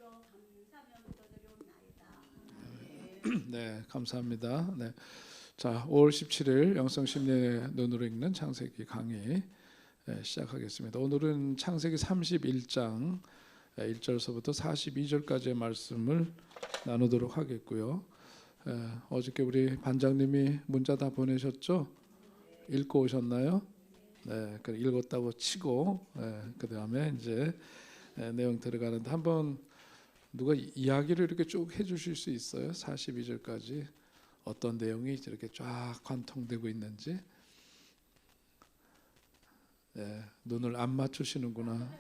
주여 감사하며 믿어드리옵나이다. 네, 감사합니다. 네, 자, 5월 17일 영성 심리의 눈으로 읽는 창세기 강의 시작하겠습니다. 오늘은 창세기 31장 1절서부터 42절까지의 말씀을 나누도록 하겠고요. 어저께 우리 반장님이 문자 다 보내셨죠? 읽고 오셨나요? 네, 그 읽었다고 치고 그 다음에 이제 내용 들어가는데 한번 누가 이야기를 이렇게 쭉 해주실 수 있어요? 42절까지 어떤 내용이 이렇게 쫙 관통되고 있는지. 눈을 안 맞추시는구나.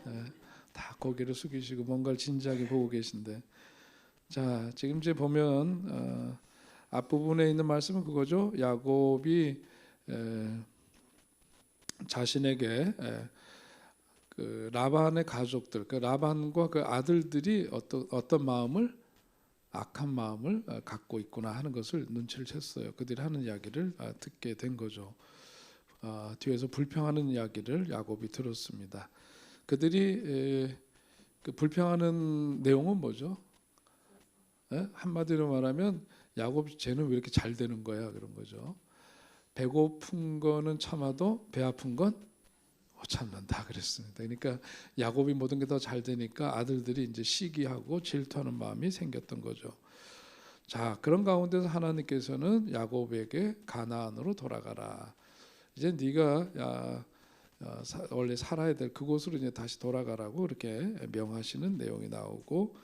다 고개를 숙이시고 뭔가를 진지하게 보고 계신데, 자, 지금 이제 보면 앞부분에 있는 말씀은 그거죠. 야곱이 자신에게 그 라반의 가족들, 그 라반과 그 아들들이 어떤 마음을, 악한 마음을 갖고 있구나 하는 것을 눈치를 챘어요. 그들이 하는 이야기를 듣게 된 거죠. 뒤에서 불평하는 이야기를 야곱이 들었습니다. 그들이 그 불평하는 내용은 뭐죠? 한마디로 말하면 야곱이 쟤는 왜 이렇게 잘 되는 거야, 그런 거죠. 배고픈 거는 참아도 배 아픈 건 못 참는다 그랬습니다. 그러니까 야곱이 모든 게 더 잘 되니까 아들들이 이제 시기하고 질투하는 마음이 생겼던 거죠. 자, 그런 가운데서 하나님께서는 야곱에게 가나안으로 돌아가라. 이제 네가 원래 살아야 될 그곳으로 이제 다시 돌아가라고 이렇게 명하시는 내용이 나오고,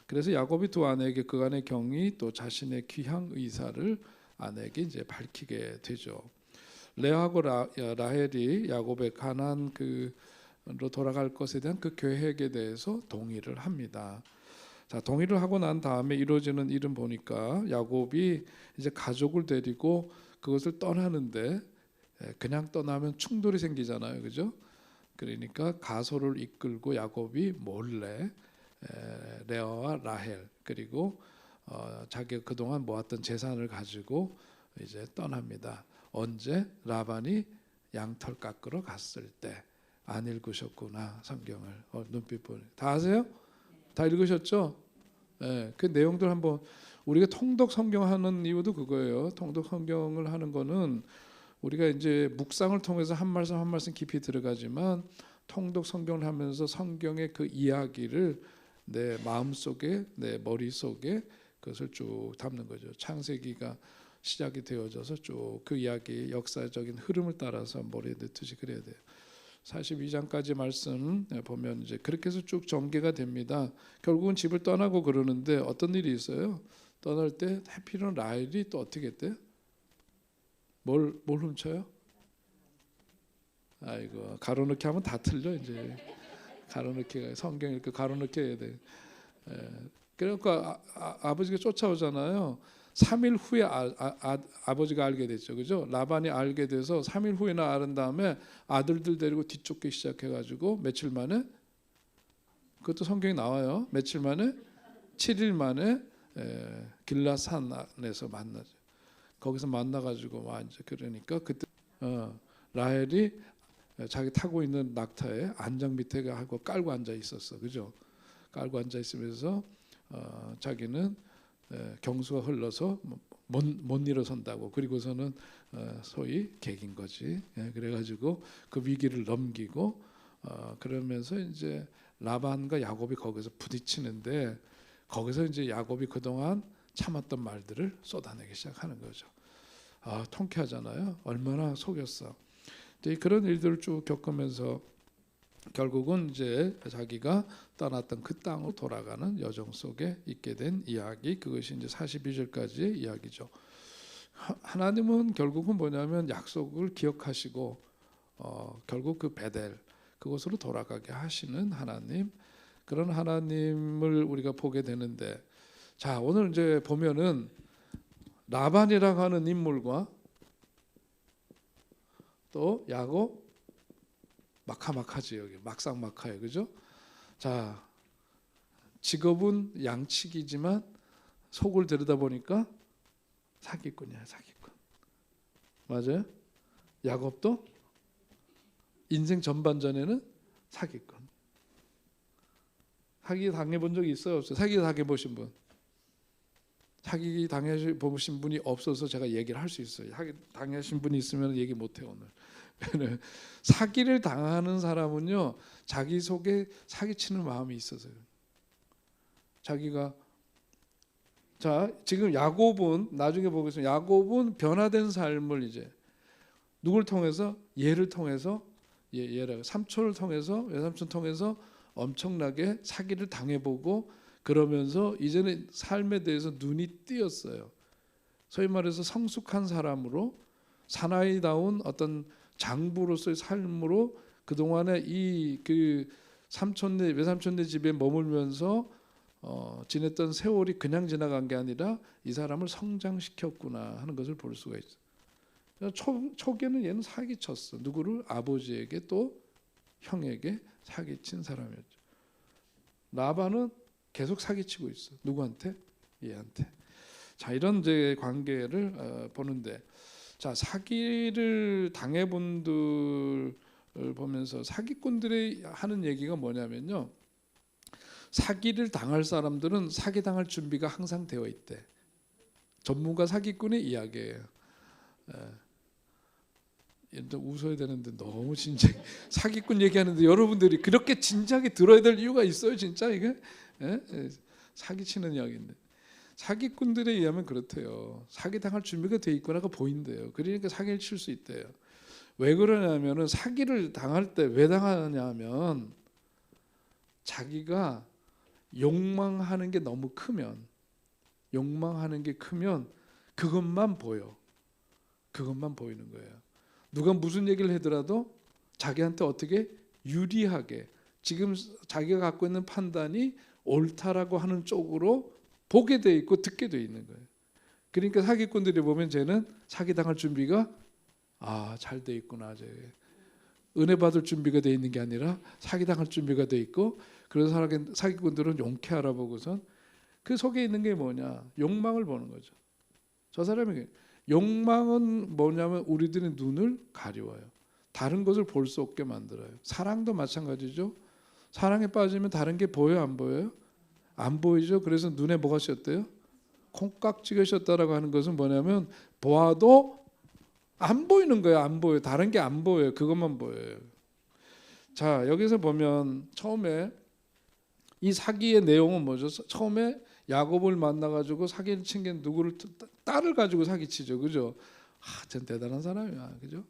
그래서 야곱이 두 아내에게 그간의 경위 또 자신의 귀향 의사를 아내에게 이제 밝히게 되죠. 레아하고 라헬이 야곱의 가나안 그로 돌아갈 것에 대한 그 계획에 대해서 동의를 합니다. 자, 동의를 하고 난 다음에 이루어지는 일은 보니까 야곱이 이제 가족을 데리고 그것을 떠나는데, 그냥 떠나면 충돌이 생기잖아요, 그죠? 그러니까 가소를 이끌고 야곱이 몰래 레아와 라헬 그리고 자기가 그동안 모았던 재산을 가지고 이제 떠납니다. 언제? 라반이 양털 깎으러 갔을 때. 안 읽으셨구나 성경을. 눈빛 보니 다 아세요? 다 읽으셨죠? 그 내용들 한번, 우리가 통독 성경 하는 이유도 그거예요. 통독 성경을 하는 거는 우리가 이제 묵상을 통해서 한 말씀 한 말씀 깊이 들어가지만, 통독 성경을 하면서 성경의 그 이야기를 내 마음속에, 내 머릿속에 그것을 쭉 담는 거죠. 창세기가 시작이 되어져서 쭉 그 이야기 역사적인 흐름을 따라서 머리에 넣듯이 그래야 돼요. 42장까지 말씀 보면 이제 그렇게 해서 쭉 전개가 됩니다. 결국은 집을 떠나고 그러는데 어떤 일이 있어요? 떠날 때 해필은 라헬이 또 어떻게 했대요? 뭘 훔쳐요? 아이고, 가로넣기 하면 다 틀려 이제. 가로넣기가 성경 이렇게 가로넣기 해야 돼. 그러니까 아버지가 쫓아오잖아요. 3일 후에 아버지가 알게 됐죠, 그죠? 라반이 알게 돼서 3일 후에나 알은 다음에 아들들 데리고 뒤쫓기 시작해가지고 며칠 만에, 그것도 성경에 나와요. 며칠 만에 7일 만에 길라산에서 만나죠. 거기서 만나가지고 이제 그러니까 그때 라헬이 자기 타고 있는 낙타에 안장 밑에 하고 깔고 앉아 있었어, 그죠? 깔고 앉아 있으면서 자기는 경수가 흘러서 못 일어선다고. 그리고서는 소위 개긴 거지. 그래가지고 그 위기를 넘기고 그러면서 이제 라반과 야곱이 거기서 부딪히는데, 거기서 이제 야곱이 그동안 참았던 말들을 쏟아내기 시작하는 거죠. 통쾌하잖아요. 얼마나 속였어. 그런 일들을 쭉 겪으면서 결국은 이제 자기가 떠났던 그 땅으로 돌아가는 여정 속에 있게 된 이야기, 그것이 이제 42절까지의 이야기죠. 하나님은 결국은 뭐냐면 약속을 기억하시고 결국 그 베델 그곳으로 돌아가게 하시는 하나님, 그런 하나님을 우리가 보게 되는데, 자, 오늘 이제 보면은 라반이라고 하는 인물과 또 야곱, 마카마카지, 여기 막상막하예요, 그죠? 자, 직업은 양치기지만 속을 들여다보니까 사기꾼이야, 사기꾼. 맞아요? 야곱도 인생 전반전에는 사기꾼. 사기 당해본 적이 있어요, 없어요? 사기 당해보신 분? 사기 당해보신 분이 없어서 제가 얘기를 할 수 있어요. 사기 당하신 분이 있으면 얘기 못해요 오늘. 사기를 당하는 사람은요, 자기 속에 사기치는 마음이 있어서요. 자기가, 자 지금 야곱은, 나중에 보겠습니다. 야곱은 변화된 삶을 이제 누굴 통해서? 얘를 통해서, 얘를 삼촌을 통해서, 외삼촌 통해서 엄청나게 사기를 당해보고, 그러면서 이제는 삶에 대해서 눈이 띄었어요. 소위 말해서 성숙한 사람으로, 사나이다운 어떤 장부로서의 삶으로 그동안에 이 그 삼촌네 외삼촌네 집에 머물면서 지냈던 세월이 그냥 지나간 게 아니라 이 사람을 성장시켰구나 하는 것을 볼 수가 있어요. 초기에는 얘는 사기쳤어. 누구를? 아버지에게, 또 형에게 사기친 사람이었죠. 라반은 계속 사기치고 있어. 누구한테? 얘한테. 자, 이런 이제 관계를 보는데, 자, 사기를 당해본 분들을 보면서 사기꾼들이 하는 얘기가 뭐냐면요, 사기를 당할 사람들은 사기 당할 준비가 항상 되어 있대. 전문가 사기꾼의 이야기예요. 웃어야 되는데 너무 진작 사기꾼 얘기하는데 여러분들이 그렇게 진작에 들어야 될 이유가 있어요, 진짜 이게? 사기치는 이야기인데, 사기꾼들에 의하면 그렇대요. 사기 당할 준비가 돼 있구나가 보인대요. 그러니까 사기를 칠 수 있대요. 왜 그러냐면은, 사기를 당할 때 왜 당하냐면, 자기가 욕망하는 게 너무 크면, 욕망하는 게 크면 그것만 보여. 그것만 보이는 거예요. 누가 무슨 얘기를 하더라도 자기한테 어떻게 유리하게, 지금 자기가 갖고 있는 판단이 옳다라고 하는 쪽으로 보게 돼 있고 듣게 돼 있는 거예요. 그러니까 사기꾼들이 보면 쟤는 사기당할 준비가 잘 돼 있구나. 은혜 받을 준비가 돼 있는 게 아니라 사기당할 준비가 돼 있고, 그래서 사기꾼들은 용케 알아보고선 그 속에 있는 게 뭐냐? 욕망을 보는 거죠. 저 사람이, 욕망은 뭐냐면 우리들의 눈을 가리워요. 다른 것을 볼 수 없게 만들어요. 사랑도 마찬가지죠. 사랑에 빠지면 다른 게 보여요, 안 보여요? 안 보이죠. 그래서 눈에 뭐가 씌었대요? 콩깍지가 씌었다라고 하는 것은 뭐냐면, 보아도 안 보이는 거예요. 안 보여요. 다른 게 안 보여요. 그것만 보여요. 자, 여기서 보면 처음에 이 사기의 내용은 뭐죠? 처음에 야곱을 만나가지고 사기를 친 게 누구를? 딸을 가지고 사기치죠, 그죠? 전 대단한 사람이야, 그죠?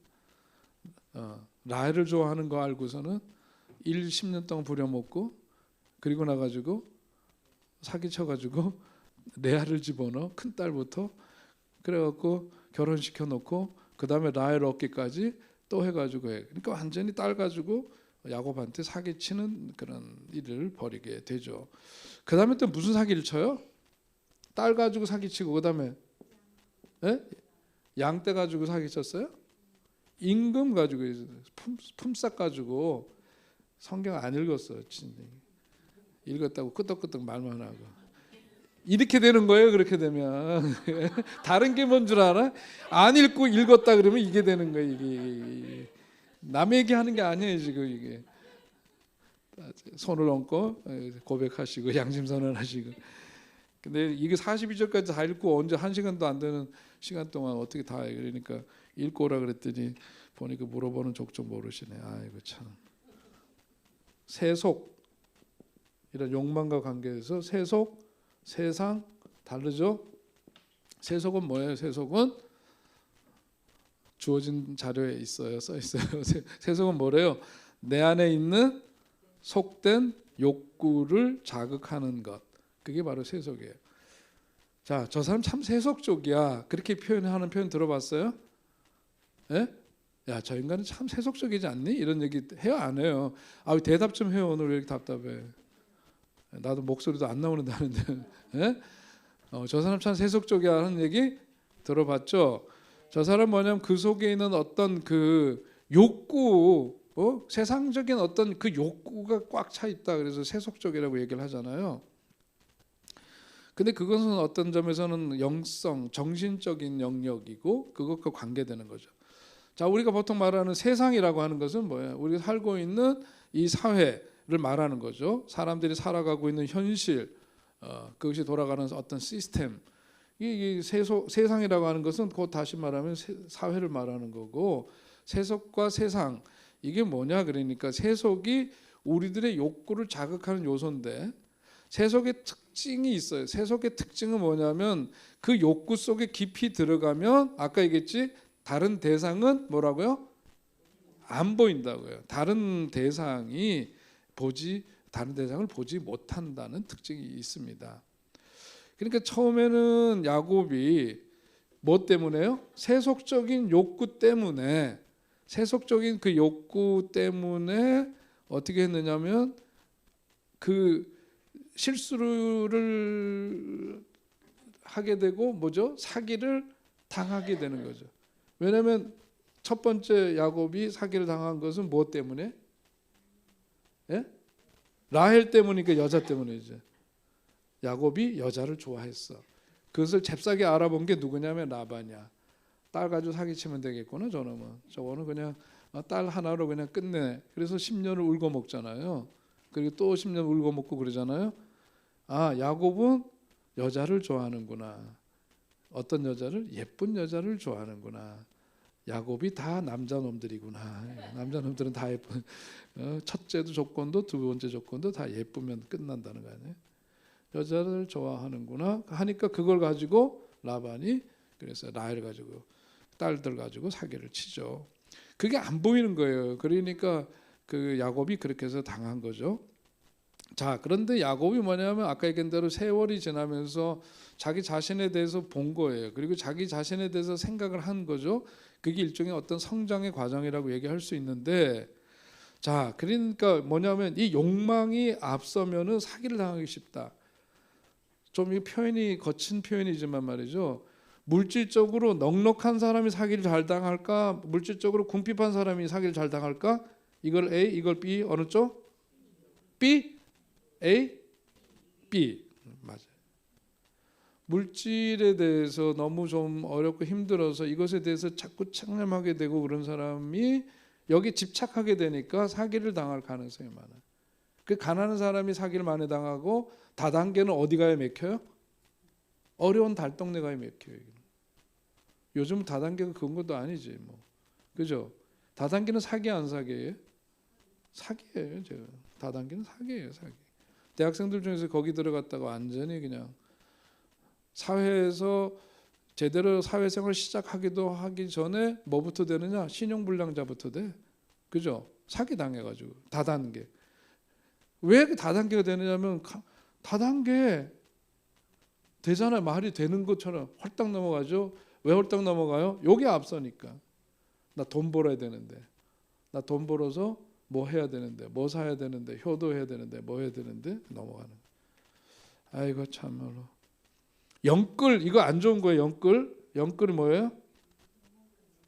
라헬을 좋아하는 거 알고서는 10년 동안 부려먹고, 그리고 나가지고 사기쳐가지고 레아를 집어넣어, 큰 딸부터. 그래갖고 결혼시켜 놓고, 그 다음에 라헬 얻기까지 또 해가지고 해. 그러니까 완전히 딸 가지고 야곱한테 사기치는 그런 일을 벌이게 되죠. 그 다음에 또 무슨 사기를 쳐요? 딸 가지고 사기치고, 그 다음에 양떼 가지고 사기쳤어요? 임금 가지고, 품삯 가지고. 성경 안 읽었어요. 읽었다고 끄떡끄떡 말만 하고. 이렇게 되는 거예요. 그렇게 되면 다른 게 뭔 줄 알아? 안 읽고 읽었다 그러면 이게 되는 거예요. 이게 남의 얘기하는 게 아니에요. 지금 이게 손을 얹고 고백하시고 양심선언하시고. 근데 이게 42절까지 다 읽고 언제 1시간도 안 되는 시간 동안 어떻게 다 해? 그러니까 읽고 오라 그랬더니 보니까 물어보는 족족 모르시네. 아이고 참. 세속, 이런 욕망과 관계에서 세속, 세상 다르죠? 세속은 뭐예요? 세속은 주어진 자료에 있어요. 써 있어요. 세속은 뭐래요? 내 안에 있는 속된 욕구를 자극하는 것. 그게 바로 세속이에요. 자, 저 사람 참 세속적이야. 그렇게 표현하는 표현 들어봤어요? 예? 야, 저 인간은 참 세속적이지 않니? 이런 얘기 해요, 안 해요? 대답 좀 해요. 오늘 왜 이렇게 답답해? 나도 목소리도 안 나오는데 하는데. 예? 저 사람 참 세속적이야 하는 얘기 들어봤죠? 저 사람 뭐냐면 그 속에 있는 어떤 그 욕구, 세상적인 어떤 그 욕구가 꽉 차 있다. 그래서 세속적이라고 얘기를 하잖아요. 근데 그것은 어떤 점에서는 영성, 정신적인 영역이고 그것과 관계되는 거죠. 자, 우리가 보통 말하는 세상이라고 하는 것은 뭐예요? 우리가 살고 있는 이 사회, 말하는 거죠. 사람들이 살아가고 있는 현실, 그것이 돌아가는 어떤 시스템. 이 세상이라고 하는 것은 곧 다시 말하면 사회를 말하는 거고, 세속과 세상, 이게 뭐냐 그러니까 세속이 우리들의 욕구를 자극하는 요소인데, 세속의 특징이 있어요. 세속의 특징은 뭐냐면 그 욕구 속에 깊이 들어가면 아까 얘기했지, 다른 대상은 뭐라고요? 안 보인다고요. 다른 대상을 보지 못한다는 특징이 있습니다. 그러니까 처음에는 야곱이 뭐 때문에요? 세속적인 욕구 때문에 어떻게 했느냐면 그 실수를 하게 되고 뭐죠? 사기를 당하게 되는 거죠. 왜냐하면 첫 번째 야곱이 사기를 당한 것은 무엇 때문에? 예? 라헬 때문이니까, 여자 때문이죠. 야곱이 여자를 좋아했어. 그것을 잽싸게 알아본 게 누구냐면 라반이야. 딸 가지고 사기치면 되겠구나 저놈은. 저거는 그냥 딸 하나로 그냥 끝내. 그래서 10년을 울고 먹잖아요. 그리고 또 10년 울고 먹고 그러잖아요. 아, 야곱은 여자를 좋아하는구나. 어떤 여자를? 예쁜 여자를 좋아하는구나. 야곱이 다 남자놈들이구나. 남자놈들은 다 예쁜. 첫째도 조건도 두 번째 조건도 다 예쁘면 끝난다는 거 아니에요. 여자를 좋아하는구나 하니까 그걸 가지고 라반이 그래서 라헬 가지고 딸들 가지고 사기를 치죠. 그게 안 보이는 거예요. 그러니까 그 야곱이 그렇게 해서 당한 거죠. 자, 그런데 야곱이 뭐냐면 아까 얘기한 대로 세월이 지나면서 자기 자신에 대해서 본 거예요. 그리고 자기 자신에 대해서 생각을 한 거죠. 그게 일종의 어떤 성장의 과정이라고 얘기할 수 있는데, 자, 그러니까 뭐냐면 이 욕망이 앞서면은 사기를 당하기 쉽다. 좀 이 표현이 거친 표현이지만 말이죠. 물질적으로 넉넉한 사람이 사기를 잘 당할까? 물질적으로 궁핍한 사람이 사기를 잘 당할까? 이걸 A, 이걸 B, 어느 쪽? B, A, B. 맞아요. 물질에 대해서 너무 좀 어렵고 힘들어서 이것에 대해서 자꾸 창념하게 되고 그런 사람이 여기 집착하게 되니까 사기를 당할 가능성이 많아요. 그 가난한 사람이 사기를 많이 당하고 다단계는 어디 가야 맥혀요? 어려운 달동네 가야 맥혀요. 요즘 다단계가 그런 것도 아니지 뭐. 그죠? 다단계는 사기 안 사기예요? 사기예요. 제가. 다단계는 사기예요. 사기. 대학생들 중에서 거기 들어갔다가 완전히 그냥 사회에서 제대로 사회생활 시작하기도 하기 전에 뭐부터 되느냐? 신용불량자부터 돼. 그죠? 사기 당해가지고 다단계. 왜 다단계가 되느냐면 다단계 되잖아요. 말이 되는 것처럼 홀딱 넘어가죠. 왜 홀딱 넘어가요? 요게 앞서니까. 나 돈 벌어야 되는데, 나 돈 벌어서 뭐 해야 되는데, 뭐 사야 되는데, 효도해야 되는데, 뭐 해야 되는데 넘어가는. 아이고 참말로. 영끌 이거 안 좋은 거예요. 영끌이 뭐예요?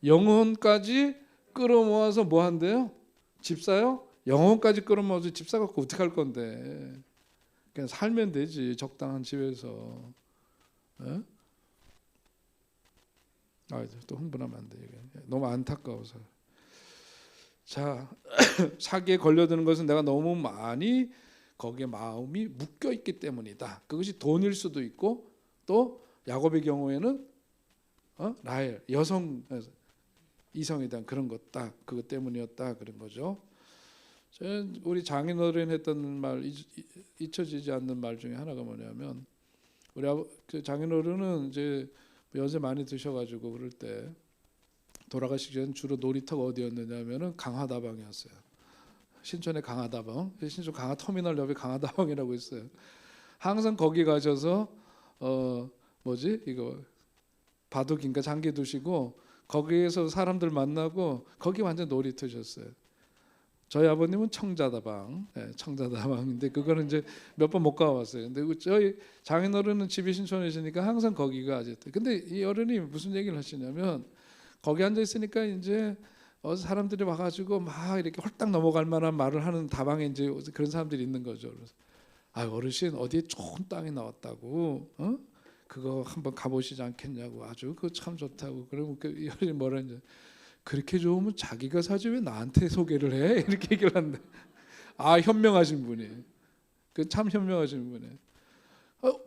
영혼까지 끌어모아서 뭐 한대요? 집 사요? 영혼까지 끌어모아서 집 사갖고 어떻게 할 건데? 그냥 살면 되지. 적당한 집에서. 에? 또 흥분하면 안 돼. 너무 안타까워서. 자, 사기에 걸려드는 것은 내가 너무 많이 거기에 마음이 묶여 있기 때문이다. 그것이 돈일 수도 있고, 또 야곱의 경우에는 라헬 여성 이성에 대한 그런 것다. 그것 때문이었다 그런 거죠. 우리 장인어른 했던 말 잊혀지지 않는 말 중에 하나가 뭐냐면, 우리 그 장인어른은 이제 연세 많이 드셔가지고 그럴 때 돌아가시기 전 주로 놀이터가 어디였느냐면은 강화다방이었어요. 신촌의 강화다방, 신촌 강화터미널 옆에 강화다방이라고 있어요. 항상 거기 가셔서 이거 바둑인가 장기 두시고 거기에서 사람들 만나고 거기 완전 놀이터셨어요. 저희 아버님은 청자다방, 청자다방인데 그거는 이제 몇 번 못 가봤어요. 근데 저희 장인어른은 집이 신촌이시니까 항상 거기가 아직도. 근데 이 어른이 무슨 얘기를 하시냐면 거기 앉아 있으니까 이제 사람들이 와가지고 막 이렇게 홀딱 넘어갈 만한 말을 하는 다방에 이제 그런 사람들이 있는 거죠. 그래서 어르신 어디에 좋은 땅이 나왔다고, 그거 한번 가보시지 않겠냐고, 아주 그거 참 좋다고. 그러면 이 어른이 뭐라 이제 그렇게 좋으면 자기가 사지 왜 나한테 소개를 해? 이렇게 얘기를 하는데, 아, 현명하신 분이. 그 참 현명하신 분이.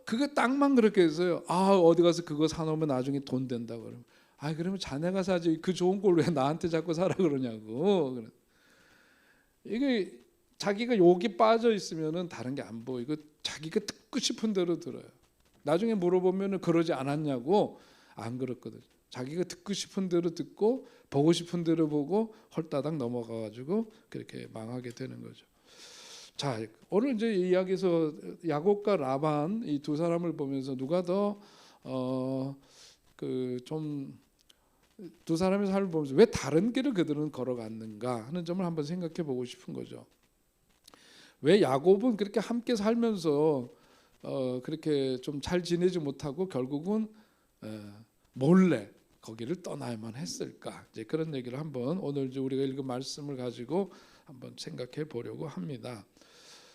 그거 딱만 그렇게 했어요. 아, 어디 가서 그거 사놓으면 나중에 돈 된다 그러면. 아, 그러면 자네가 사지. 그 좋은 걸 왜 나한테 자꾸 사라 그러냐고. 이게 자기가 욕이 빠져 있으면은 다른 게 안 보이고 자기가 듣고 싶은 대로 들어요. 나중에 물어보면은 그러지 않았냐고. 안 그렇거든. 자기가 듣고 싶은 대로 듣고 보고 싶은 대로 보고 헐따닥 넘어가 가지고 그렇게 망하게 되는 거죠. 자, 오늘 이제 이 이야기에서 야곱과 라반 이 두 사람을 보면서 누가 더 그 좀 두 사람의 삶을 보면서 왜 다른 길을 그들은 걸어갔는가 하는 점을 한번 생각해 보고 싶은 거죠. 왜 야곱은 그렇게 함께 살면서 그렇게 좀 잘 지내지 못하고 결국은 몰래 거기를 떠나야만 했을까? 이제 그런 얘기를 한번 오늘 이제 우리가 읽은 말씀을 가지고 한번 생각해 보려고 합니다.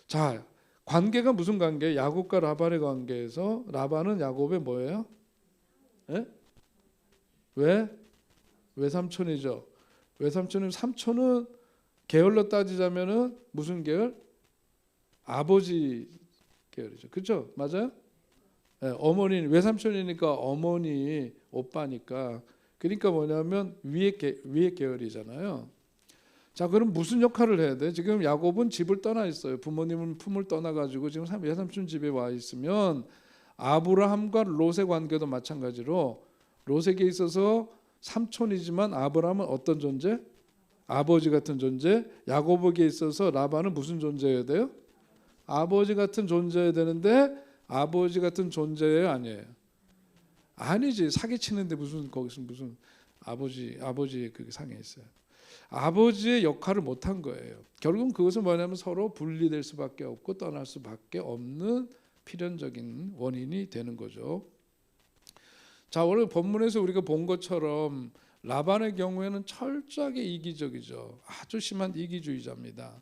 자, 관계가 무슨 관계? 야곱과 라반의 관계에서 라반은 야곱의 뭐예요? 예? 외삼촌이죠. 외삼촌은 삼촌은 계열로 따지자면은 무슨 계열? 아버지 계열이죠. 그렇죠? 맞아요? 네, 어머니 외삼촌이니까 어머니 오빠니까 그러니까 뭐냐면 위의 계열이잖아요. 자, 그럼 무슨 역할을 해야 돼? 지금 야곱은 집을 떠나 있어요. 부모님은 품을 떠나 가지고 지금 외삼촌 집에 와 있으면 아브라함과 롯의 관계도 마찬가지로 롯에게 있어서 삼촌이지만 아브라함은 어떤 존재? 아버지 같은 존재. 야곱에게 있어서 라반은 무슨 존재여야 돼요? 아버지 같은 존재여야 되는데 아버지 같은 존재예요, 아니에요? 아니지. 사기치는데 무슨 거기서 무슨 아버지 그 상에 있어요. 아버지의 역할을 못한 거예요. 결국은 그것은 뭐냐면 서로 분리될 수밖에 없고 떠날 수밖에 없는 필연적인 원인이 되는 거죠. 자, 오늘 본문에서 우리가 본 것처럼 라반의 경우에는 철저하게 이기적이죠. 아주 심한 이기주의자입니다.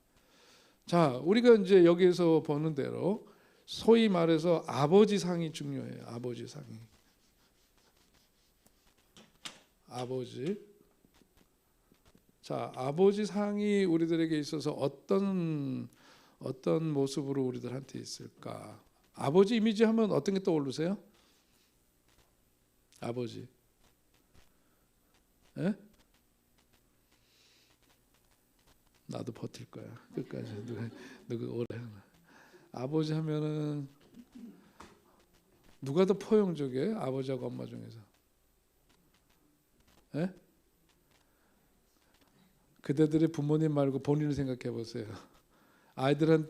자, 우리가 이제 여기에서 보는 대로 소위 말해서 아버지 상이 중요해요. 아버지 상이. 아버지. 자, 아버지 상이 우리들에게 있어서 어떤 모습으로 우리들한테 있을까? 아버지 이미지 하면 어떤 게 떠오르세요? 아버지. 예? 나도 버틸 거야. 끝까지. 누가 오래 하나. 아버지 하면은 누가 더 포용적이에요? 아버지하고 엄마 중에서. 예? 그대들의 부모님 말고 본인을 생각해 보세요. 아이들을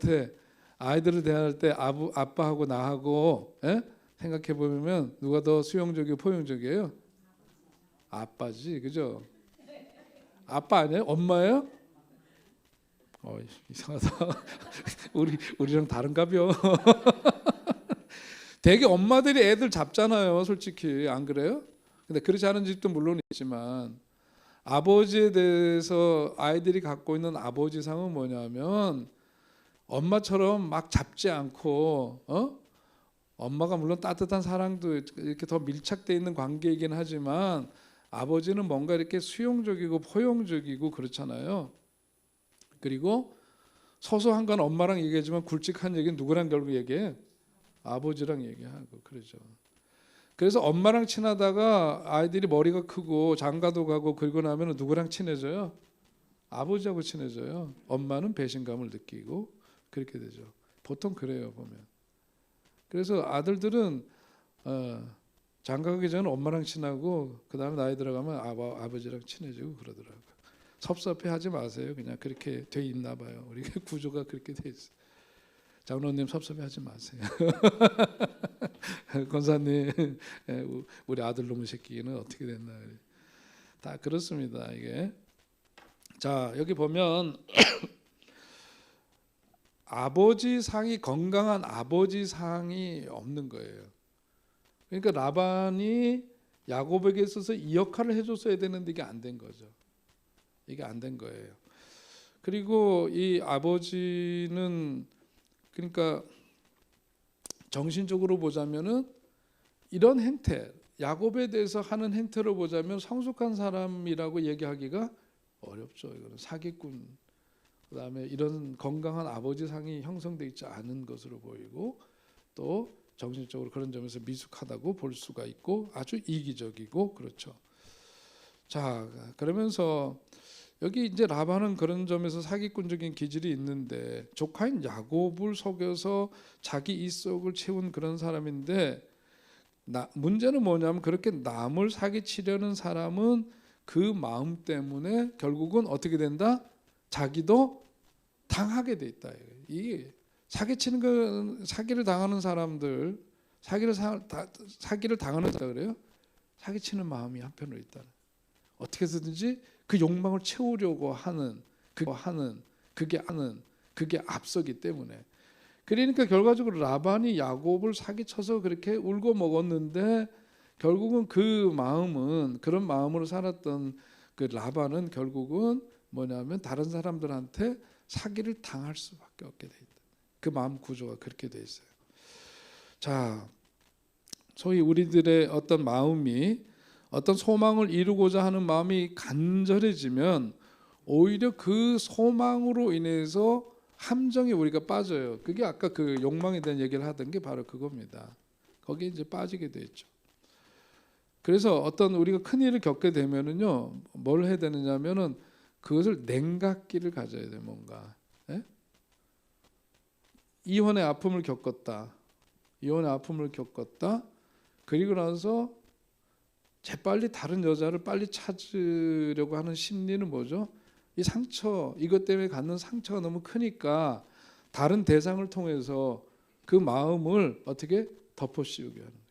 대할 때 아빠하고 나하고 생각해 보면 누가 더 수용적이고 포용적이에요? 아빠지, 그죠? 아빠 아니에요? 엄마예요? 이상하다. 우리랑 다른가벼. 되게 엄마들이 애들 잡잖아요, 솔직히. 안 그래요? 근데 그렇지 않은 집도 물론 있지만 아버지에 대해서 아이들이 갖고 있는 아버지상은 뭐냐면 엄마처럼 막 잡지 않고 엄마가 물론 따뜻한 사랑도 이렇게 더 밀착되어 있는 관계이긴 하지만 아버지는 뭔가 이렇게 수용적이고 포용적이고 그렇잖아요. 그리고 소소한 건 엄마랑 얘기하지만 굵직한 얘기는 누구랑 결국 얘기해? 아버지랑 얘기하고 그러죠. 그래서 엄마랑 친하다가 아이들이 머리가 크고 장가도 가고 그러고 나면 누구랑 친해져요? 아버지하고 친해져요. 엄마는 배신감을 느끼고 그렇게 되죠. 보통 그래요, 보면. 그래서 아들들은 장가가기 전에 엄마랑 친하고 그 다음에 나이 들어가면 아버지랑 친해지고 그러더라고요. 섭섭해하지 마세요. 그냥 그렇게 돼 있나 봐요. 우리 구조가 그렇게 돼 있어요. 장로님 섭섭해하지 마세요. 권사님 우리 아들 놈의 새끼는 어떻게 됐나. 다 그렇습니다. 이게. 자, 여기 보면 아버지 상이 건강한 아버지 상이 없는 거예요. 그러니까 라반이 야곱에게 있어서 이 역할을 해줬어야 되는데 이게 안 된 거죠. 이게 안 된 거예요. 그리고 이 아버지는 그러니까 정신적으로 보자면은 이런 행태, 야곱에 대해서 하는 행태로 보자면 성숙한 사람이라고 얘기하기가 어렵죠. 이거는 사기꾼, 그다음에 이런 건강한 아버지상이 형성되어 있지 않은 것으로 보이고 또 정신적으로 그런 점에서 미숙하다고 볼 수가 있고 아주 이기적이고 그렇죠. 자, 그러면서 여기 이제 라반은 그런 점에서 사기꾼적인 기질이 있는데 조카인 야곱을 속여서 자기 이속을 채운 그런 사람인데 문제는 뭐냐면 그렇게 남을 사기치려는 사람은 그 마음 때문에 결국은 어떻게 된다? 자기도 당하게 돼 있다. 이게 사기치는 거 사기를 당하는 사람들 사기를 당하는 사 그래요? 사기치는 마음이 한편으로 있다. 어떻게 해서든지 그 욕망을 채우려고 하는 그게 앞서기 때문에 그러니까 결과적으로 라반이 야곱을 사기쳐서 그렇게 울고 먹었는데 결국은 그 마음은 그런 마음으로 살았던 그 라반은 결국은 뭐냐면 다른 사람들한테 사기를 당할 수밖에 없게 돼 있다. 그 마음 구조가 그렇게 돼 있어요. 자, 소위 우리들의 어떤 마음이 어떤 소망을 이루고자 하는 마음이 간절해지면 오히려 그 소망으로 인해서 함정에 우리가 빠져요. 그게 아까 그 욕망에 대한 얘기를 하던 게 바로 그겁니다. 거기에 이제 빠지게 돼 있죠. 그래서 어떤 우리가 큰 일을 겪게 되면은요, 뭘 해야 되느냐면은 그것을 냉각기를 가져야 돼. 뭔가 이혼의 아픔을 겪었다. 그리고 나서 재빨리 다른 여자를 빨리 찾으려고 하는 심리는 뭐죠? 이 상처, 이것 때문에 갖는 상처가 너무 크니까 다른 대상을 통해서 그 마음을 어떻게 덮어씌우게 하는 거예요.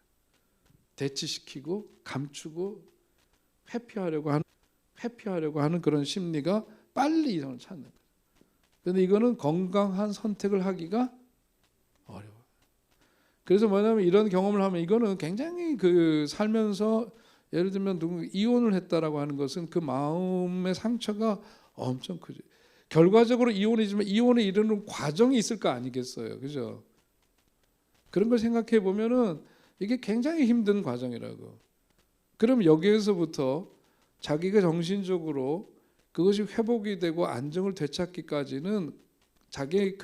대치시키고 감추고 회피하려고 하는 그런 심리가 빨리 이성을 찾는 거예요. 그런데 이거는 건강한 선택을 하기가 어려워요. 그래서 뭐냐면 이런 경험을 하면 이거는 굉장히 그 살면서 예를 들면 누구 이혼을 했다라고 하는 것은 그 마음의 상처가 엄청 크죠. 결과적으로 이혼이지만 이혼에 이르는 과정이 있을 거 아니겠어요, 그죠? 그런 걸 생각해 보면은 이게 굉장히 힘든 과정이라고. 그럼 여기에서부터 자기가 정신적으로 그것이 회복이 되고 안정을 되찾기까지는 자기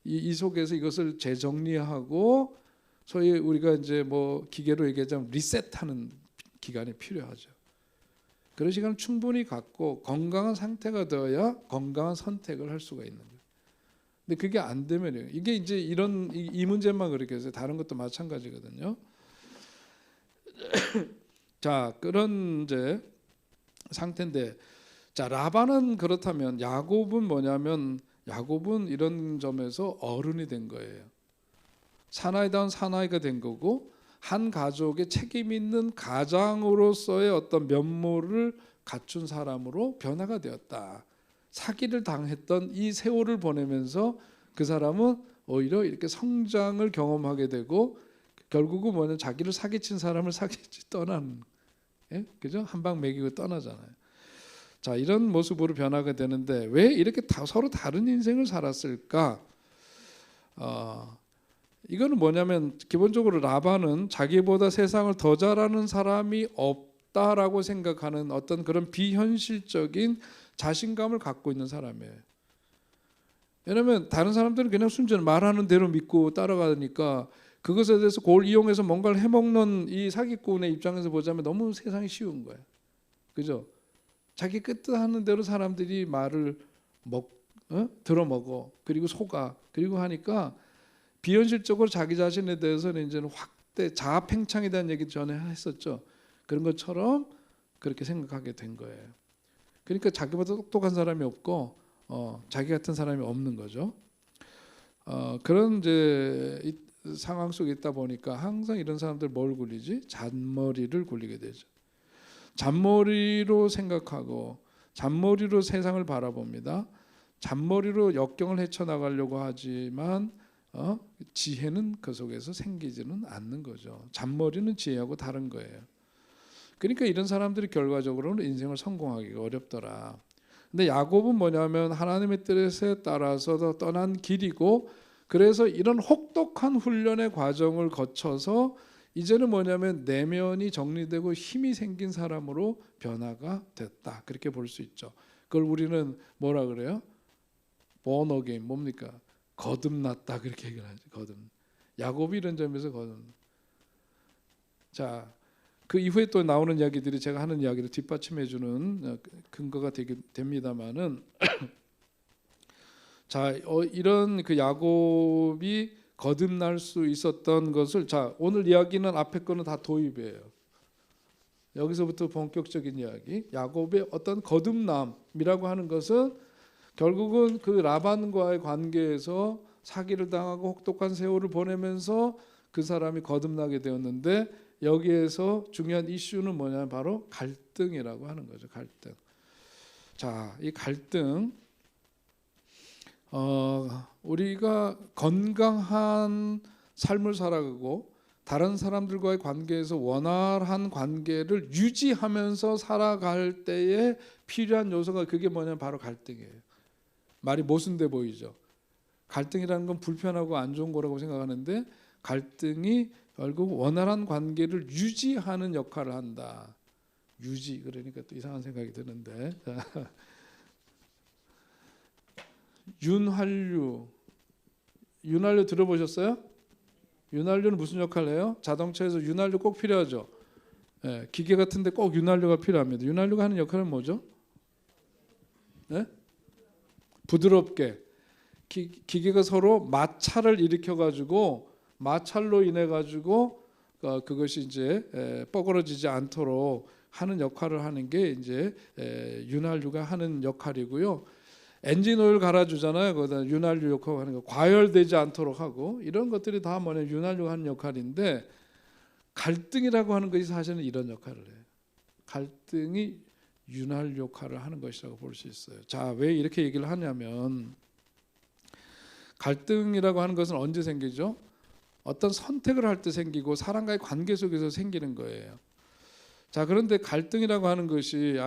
이 속에서 이것을 재정리하고 소위 우리가 이제 뭐 기계로 얘기하자면 리셋하는 기간이 필요하죠. 그런 시간을 충분히 갖고 건강한 상태가 되어야 건강한 선택을 할 수가 있는 거예요. 근데 그게 안 되면요. 이게 이제 이 문제만 그렇게 해서 다른 것도 마찬가지거든요. 자, 그런 이제 상태인데, 자 라반은 그렇다면 야곱은 뭐냐면 야곱은 이런 점에서 어른이 된 거예요. 사나이다운 사나이가 된 거고 한 가족의 책임 있는 가장으로서의 어떤 면모를 갖춘 사람으로 변화가 되었다. 사기를 당했던 이 세월을 보내면서 그 사람은 오히려 이렇게 성장을 경험하게 되고 결국은 뭐냐 자기를 사기친 사람을 사기치 떠나는 그죠? 한 방 먹이고 떠나잖아요. 자, 이런 모습으로 변화가 되는데 왜 이렇게 서로 다른 인생을 살았을까? 이거는 뭐냐면 기본적으로 라반은 자기보다 세상을 더 잘 아는 사람이 없다라고 생각하는 어떤 그런 비현실적인 자신감을 갖고 있는 사람이에요. 왜냐하면 다른 사람들은 그냥 순전히 말하는 대로 믿고 따라가니까 그것에 대해서 그걸 이용해서 뭔가를 해먹는 이 사기꾼의 입장에서 보자면 너무 세상이 쉬운 거예요. 그죠? 자기 뜻하는 대로 사람들이 말을 들어먹어 그리고 속아 그리고 하니까 비현실적으로 자기 자신에 대해서는 이제는 확대 자아 팽창에 대한 얘기 전에 했었죠. 그런 것처럼 그렇게 생각하게 된 거예요. 그러니까 자기보다 똑똑한 사람이 없고 자기 같은 사람이 없는 거죠. 그런 이제 상황 속에 있다 보니까 항상 이런 사람들 뭘 굴리지? 잔머리를 굴리게 되죠. 잔머리로 생각하고 잔머리로 세상을 바라봅니다. 잔머리로 역경을 헤쳐나가려고 하지만 지혜는 그 속에서 생기지는 않는 거죠. 잔머리는 지혜하고 다른 거예요. 그러니까 이런 사람들이 결과적으로는 인생을 성공하기가 어렵더라. 근데 야곱은 뭐냐면 하나님의 뜻에 따라서 떠난 길이고 그래서 이런 혹독한 훈련의 과정을 거쳐서 이제는 뭐냐면 내면이 정리되고 힘이 생긴 사람으로 변화가 됐다. 그렇게 볼 수 있죠. 그걸 우리는 뭐라 그래요? born again 뭡니까? 거듭났다 그렇게 얘기를 하죠. 야곱이 이런 점에서 자, 그 이후에 또 나오는 이야기들이 제가 하는 이야기를 뒷받침해주는 근거가 됩니다만은 자, 이런 그 야곱이 거듭날 수 있었던 것을 자, 오늘 이야기는 앞에 거는 다 도입이에요. 여기서부터 본격적인 이야기. 야곱의 어떤 거듭남이라고 하는 것은 결국은 그 라반과의 관계에서 사기를 당하고 혹독한 세월을 보내면서 그 사람이 거듭나게 되었는데 여기에서 중요한 이슈는 뭐냐면 바로 갈등이라고 하는 거죠. 갈등. 자, 이 갈등 우리가 건강한 삶을 살아가고 다른 사람들과의 관계에서 원활한 관계를 유지하면서 살아갈 때에 필요한 요소가 그게 뭐냐면 바로 갈등이에요. 말이 모순돼 보이죠. 갈등이라는 건 불편하고 안 좋은 거라고 생각하는데 갈등이 결국 원활한 관계를 유지하는 역할을 한다. 유지 그러니까 또 이상한 생각이 드는데 윤활유 들어보셨어요? 윤활유는 무슨 역할을 해요? 자동차에서 윤활유 꼭 필요하죠. 예, 기계 같은데 꼭 윤활유가 필요합니다. 윤활유가 하는 역할은 뭐죠? 예? 부드럽게 기계가 서로 마찰을 일으켜 가지고 마찰로 인해 가지고 그것이 이제 뻐그러지지 않도록 하는 역할을 하는 게 이제 윤활유가 하는 역할이고요. 엔진 오일 갈아주잖아요. 거기다 윤활유 역할을 하는 거 과열되지 않도록 하고 이런 것들이 다 뭐냐 윤활유가 하는 역할인데 갈등이라고 하는 것이 사실은 이런 역할을 해요. 갈등이 윤활유 역할을 하는 것이라고 볼 수 있어요. 자, 왜 이렇게 얘기를 하냐면 갈등이라고 하는 것은 언제 생기죠? 어떤 선택을 할 때 생기고 사람과의 관계 속에서 생기는 거예요. 자, 그런데 갈등이라고 하는 것이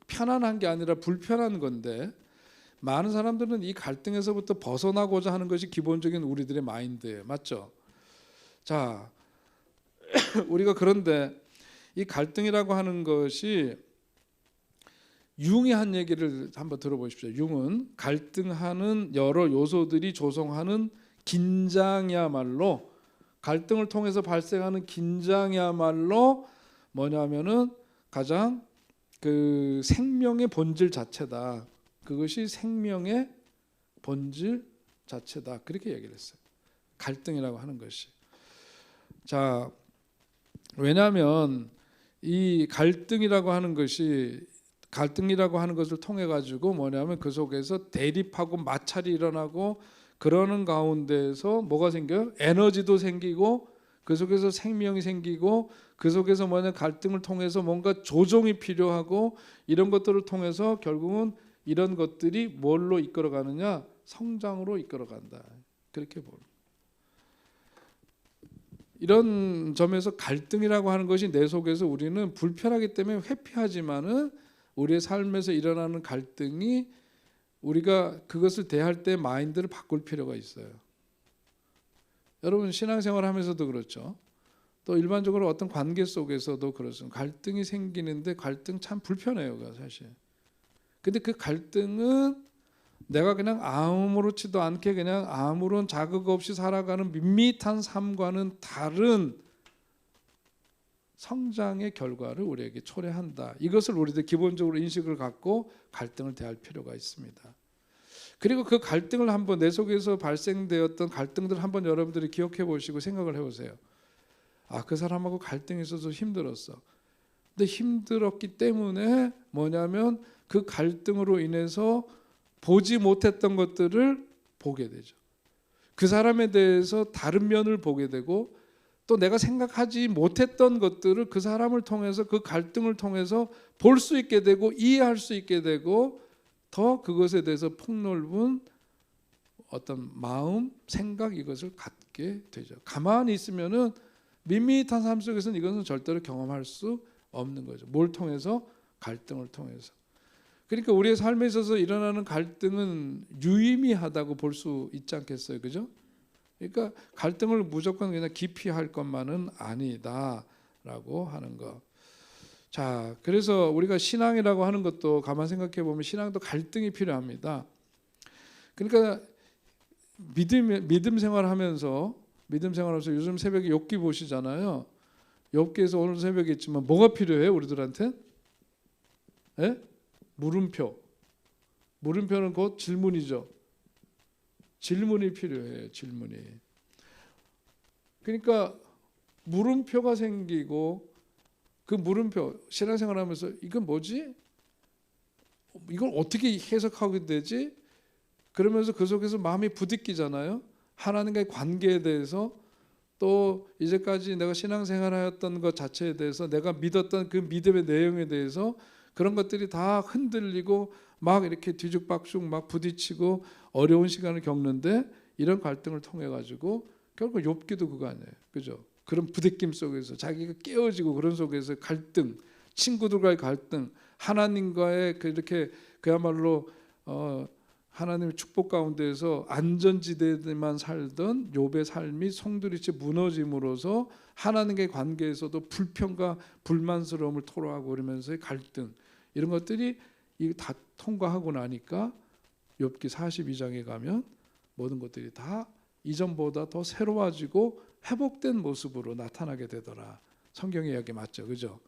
편안한 게 아니라 불편한 건데 많은 사람들은 이 갈등에서부터 벗어나고자 하는 것이 기본적인 우리들의 마인드예요. 맞죠? 자, 우리가 그런데 이 갈등이라고 하는 것이 융이 한 얘기를 한번 들어보십시오. 융은 갈등하는 여러 요소들이 조성하는 긴장이야말로 갈등을 통해서 발생하는 긴장이야말로 뭐냐면은 가장 그 생명의 본질 자체다. 그것이 생명의 본질 자체다. 그렇게 얘기를 했어요. 갈등이라고 하는 것이. 자, 왜냐하면 이 갈등이라고 하는 것을 통해 가지고 뭐냐면 그 속에서 대립하고 마찰이 일어나고 그러는 가운데에서 뭐가 생겨요? 에너지도 생기고 그 속에서 생명이 생기고 그 속에서 뭐냐 갈등을 통해서 뭔가 조정이 필요하고 이런 것들을 통해서 결국은 이런 것들이 뭘로 이끌어가느냐? 성장으로 이끌어간다. 그렇게 보는. 이런 점에서 갈등이라고 하는 것이 내 속에서 우리는 불편하기 때문에 회피하지만은 우리의 삶에서 일어나는 갈등이 우리가 그것을 대할 때 마인드를 바꿀 필요가 있어요. 여러분 신앙생활 하면서도 그렇죠. 또 일반적으로 어떤 관계 속에서도 그렇습니다. 갈등이 생기는데 갈등 참 불편해요, 사실. 근데 그 갈등은 내가 그냥 아무렇지도 않게 그냥 아무런 자극 없이 살아가는 밋밋한 삶과는 다른 성장의 결과를 우리에게 초래한다. 이것을 우리들 기본적으로 인식을 갖고 갈등을 대할 필요가 있습니다. 그리고 그 갈등을 한번 내 속에서 발생되었던 갈등들 한번 여러분들이 기억해 보시고 생각을 해보세요. 아, 그 사람하고 갈등이 있어서 힘들었어. 근데 힘들었기 때문에 뭐냐면 그 갈등으로 인해서 보지 못했던 것들을 보게 되죠. 그 사람에 대해서 다른 면을 보게 되고 또 내가 생각하지 못했던 것들을 그 사람을 통해서 그 갈등을 통해서 볼 수 있게 되고 이해할 수 있게 되고 더 그것에 대해서 폭넓은 어떤 마음, 생각 이것을 갖게 되죠. 가만히 있으면은 밋밋한 삶 속에서는 이것은 절대로 경험할 수 없는 거죠. 뭘 통해서? 갈등을 통해서. 그러니까 우리의 삶에 있어서 일어나는 갈등은 유의미하다고 볼 수 있지 않겠어요, 그죠? 그러니까 갈등을 무조건 그냥 기피할 것만은 아니다라고 하는 것. 자, 그래서 우리가 신앙이라고 하는 것도 가만 생각해 보면 신앙도 갈등이 필요합니다. 그러니까 믿음 생활하면서 요즘 새벽에 욥기 보시잖아요. 욥기에서 오늘 새벽에 있지만 뭐가 필요해요 우리들한테? 예? 물음표. 물음표는 곧 질문이죠. 질문이 필요해요. 질문이. 그러니까 물음표가 생기고 그 물음표 신앙생활하면서 이건 뭐지? 이걸 어떻게 해석하게 되지? 그러면서 그 속에서 마음이 부딪히잖아요. 하나님과의 관계에 대해서 또 이제까지 내가 신앙생활하였던 것 자체에 대해서 내가 믿었던 그 믿음의 내용에 대해서 그런 것들이 다 흔들리고 막 이렇게 뒤죽박죽 막 부딪히고 어려운 시간을 겪는데 이런 갈등을 통해 가지고 결국 욥기도 그거 아니에요. 그죠? 그런 부대낌 속에서 자기가 깨어지고 그런 속에서 갈등, 친구들과의 갈등, 하나님과의 그렇게 그야말로 하나님의 축복 가운데에서 안전지대에만 살던 욥의 삶이 송두리째 무너짐으로써 하나님과의 관계에서도 불평과 불만스러움을 토로하고 그러면서의 갈등 이런 것들이 다 통과하고 나니까 욥기 42장에 가면 모든 것들이 다 이전보다 더 새로워지고 회복된 모습으로 나타나게 되더라. 성경의 이야기 맞죠, 그죠?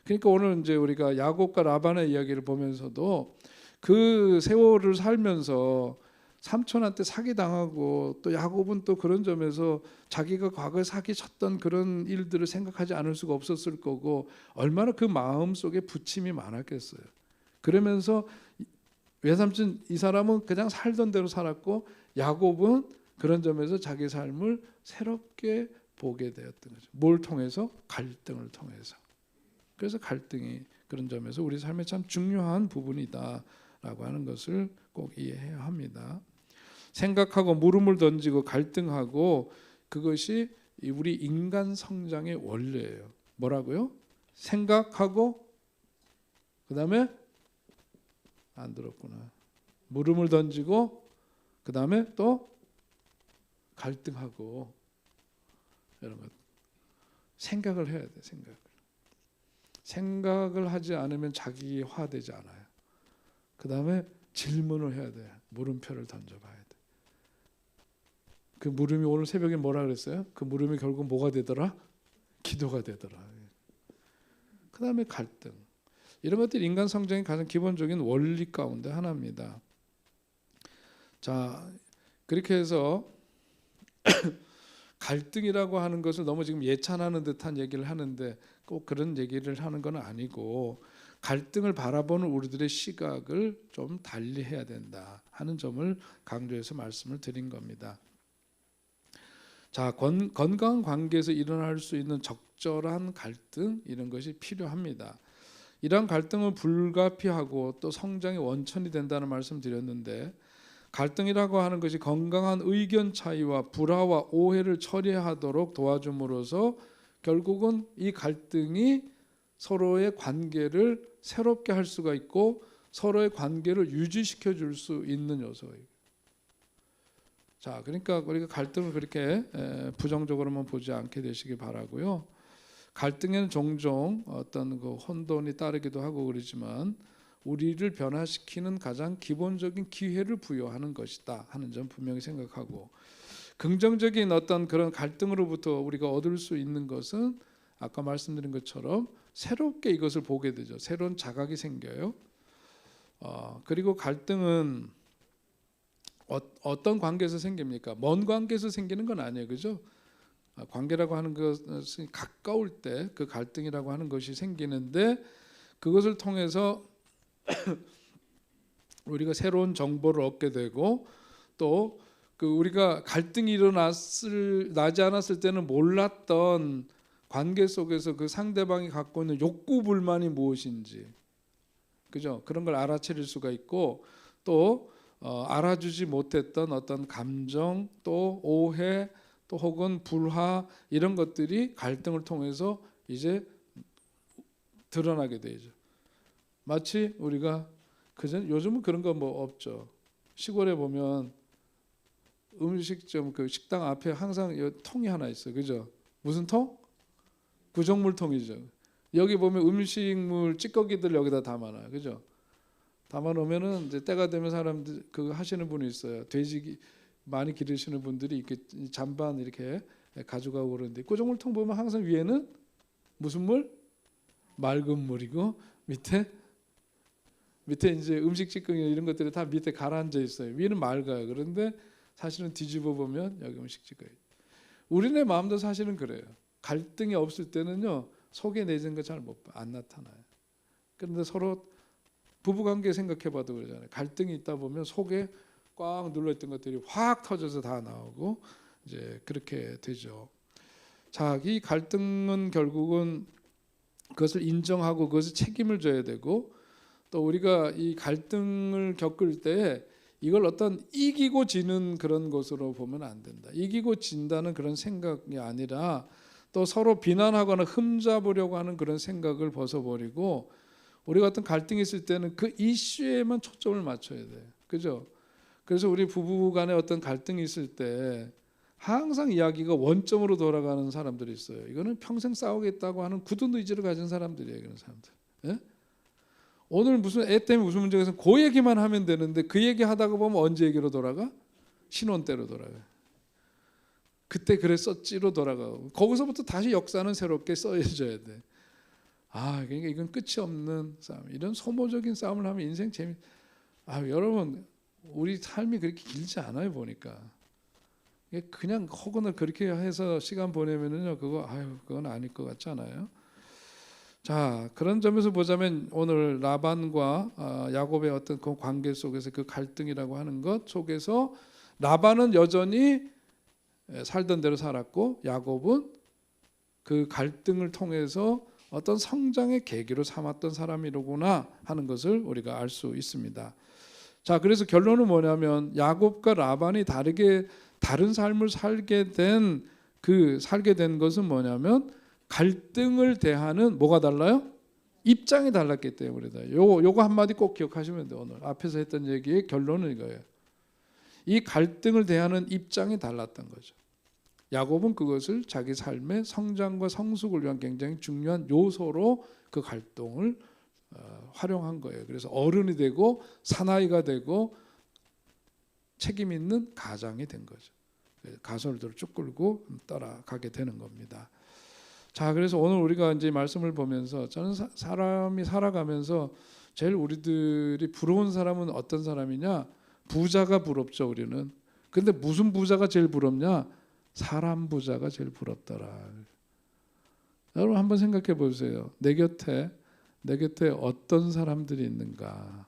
그러니까 오늘 이제 우리가 야곱과 라반의 이야기를 보면서도 그 세월을 살면서 삼촌한테 사기 당하고 또 야곱은 또 그런 점에서 자기가 과거에 사기 쳤던 그런 일들을 생각하지 않을 수가 없었을 거고 얼마나 그 마음 속에 부침이 많았겠어요. 그러면서 외삼촌 이 사람은 그냥 살던 대로 살았고 야곱은 그런 점에서 자기 삶을 새롭게 보게 되었던 거죠. 뭘 통해서? 갈등을 통해서. 그래서 갈등이 그런 점에서 우리 삶에 참 중요한 부분이다라고 하는 것을 꼭 이해해야 합니다. 생각하고 물음을 던지고 갈등하고 그것이 우리 인간 성장의 원리예요. 뭐라고요? 생각하고 그다음에 안 들었구나. 물음을 던지고 그다음에 또 갈등하고 이런 것. 생각을 해야 돼. 생각을 하지 않으면 자기화되지 않아요. 그다음에 질문을 해야 돼. 물음표를 던져봐야 돼. 그 물음이 오늘 새벽에 뭐라 그랬어요? 그 물음이 결국 뭐가 되더라? 기도가 되더라. 그다음에 갈등. 이런 것들이 인간 성장의 가장 기본적인 원리 가운데 하나입니다. 자, 그렇게 해서 갈등이라고 하는 것을 너무 지금 예찬하는 듯한 얘기를 하는데 꼭 그런 얘기를 하는 건 아니고 갈등을 바라보는 우리들의 시각을 좀 달리 해야 된다 하는 점을 강조해서 말씀을 드린 겁니다. 자, 건강한 관계에서 일어날 수 있는 적절한 갈등 이런 것이 필요합니다. 이러한 갈등은 불가피하고 또 성장의 원천이 된다는 말씀 드렸는데 갈등이라고 하는 것이 건강한 의견 차이와 불화와 오해를 처리하도록 도와줌으로써 결국은 이 갈등이 서로의 관계를 새롭게 할 수가 있고 서로의 관계를 유지시켜 줄 수 있는 요소예요. 자, 그러니까 우리가 갈등을 그렇게 부정적으로만 보지 않게 되시기 바라고요. 갈등에는 종종 어떤 그 혼돈이 따르기도 하고 그러지만 우리를 변화시키는 가장 기본적인 기회를 부여하는 것이다 하는 점 분명히 생각하고 긍정적인 어떤 그런 갈등으로부터 우리가 얻을 수 있는 것은 아까 말씀드린 것처럼 새롭게 이것을 보게 되죠. 새로운 자각이 생겨요. 그리고 갈등은 어떤 관계에서 생깁니까? 먼 관계에서 생기는 건 아니에요, 그죠? 관계라고 하는 것은 가까울 때 그 갈등이라고 하는 것이 생기는데 그것을 통해서 우리가 새로운 정보를 얻게 되고 또 그 우리가 갈등이 나지 않았을 때는 몰랐던 관계 속에서 그 상대방이 갖고 있는 욕구 불만이 무엇인지, 그죠? 그런 걸 알아차릴 수가 있고 또 알아주지 못했던 어떤 감정 또 오해 또 혹은 불화 이런 것들이 갈등을 통해서 이제 드러나게 되죠. 마치 우리가 요즘은 그런 거 뭐 없죠. 시골에 보면 음식점 그 식당 앞에 항상 통이 하나 있어요. 그죠? 무슨 통? 구정물 통이죠. 여기 보면 음식물 찌꺼기들 여기다 담아놔요. 그죠? 담아놓으면은 이제 때가 되면 사람들 그거 하시는 분이 있어요. 돼지 많이 기르시는 분들이 이렇게 잔반 이렇게 가져가고 그러는데 꾸정물통 보면 항상 위에는 무슨 물? 맑은 물이고 밑에 이제 음식 찌꺼기 이런 것들이 다 밑에 가라앉아 있어요. 위는 맑아요. 그런데 사실은 뒤집어 보면 여기 음식 찌꺼기. 우리네 마음도 사실은 그래요. 갈등이 없을 때는요 속에 내진 거 잘 안 나타나요. 그런데 서로 부부관계 생각해봐도 그러잖아요. 갈등이 있다 보면 속에 꽉 눌러있던 것들이 확 터져서 다 나오고 이제 그렇게 되죠. 자, 이 갈등은 결국은 그것을 인정하고 그것을 책임을 져야 되고 또 우리가 이 갈등을 겪을 때 이걸 어떤 이기고 지는 그런 것으로 보면 안 된다. 이기고 진다는 그런 생각이 아니라 또 서로 비난하거나 흠잡으려고 하는 그런 생각을 벗어버리고 우리가 어떤 갈등이 있을 때는 그 이슈에만 초점을 맞춰야 돼요. 그죠? 그래서 우리 부부 간에 어떤 갈등이 있을 때 항상 이야기가 원점으로 돌아가는 사람들이 있어요. 이거는 평생 싸우겠다고 하는 굳은 의지를 가진 사람들이에요. 그런 사람들. 예? 오늘 무슨 애 때문에 무슨 문제가 있으면 그 얘기만 하면 되는데 그 얘기 하다가 보면 언제 얘기로 돌아가? 신혼 때로 돌아가요. 그때 그랬었지로 돌아가고 거기서부터 다시 역사는 새롭게 써져야 돼. 그러니까 이건 끝이 없는 싸움. 이런 소모적인 싸움을 하면 인생 여러분 우리 삶이 그렇게 길지 않아요 보니까. 그냥 허구나 그렇게 해서 시간 보내면은요 그건 아닐 것 같지 않아요? 자, 그런 점에서 보자면 오늘 라반과 야곱의 어떤 그 관계 속에서 그 갈등이라고 하는 것 속에서 라반은 여전히 살던 대로 살았고 야곱은 그 갈등을 통해서 어떤 성장의 계기로 삼았던 사람이로구나 하는 것을 우리가 알 수 있습니다. 자, 그래서 결론은 뭐냐면 야곱과 라반이 다른 삶을 살게 된 것은 뭐냐면 갈등을 대하는 뭐가 달라요? 입장이 달랐기 때문이다. 요거 한마디 꼭 기억하시면 돼요. 오늘 앞에서 했던 얘기의 결론은 이거예요. 이 갈등을 대하는 입장이 달랐던 거죠. 야곱은 그것을 자기 삶의 성장과 성숙을 위한 굉장히 중요한 요소로 그 갈등을 활용한 거예요. 그래서 어른이 되고 사나이가 되고 책임 있는 가장이 된 거죠. 가솔들을 쭉 끌고 따라가게 되는 겁니다. 자, 그래서 오늘 우리가 이제 말씀을 보면서 저는 사람이 살아가면서 제일 우리들이 부러운 사람은 어떤 사람이냐? 부자가 부럽죠, 우리는. 근데 무슨 부자가 제일 부럽냐? 사람 부자가 제일 부럽더라. 여러분 한번 생각해 보세요. 내 곁에 어떤 사람들이 있는가?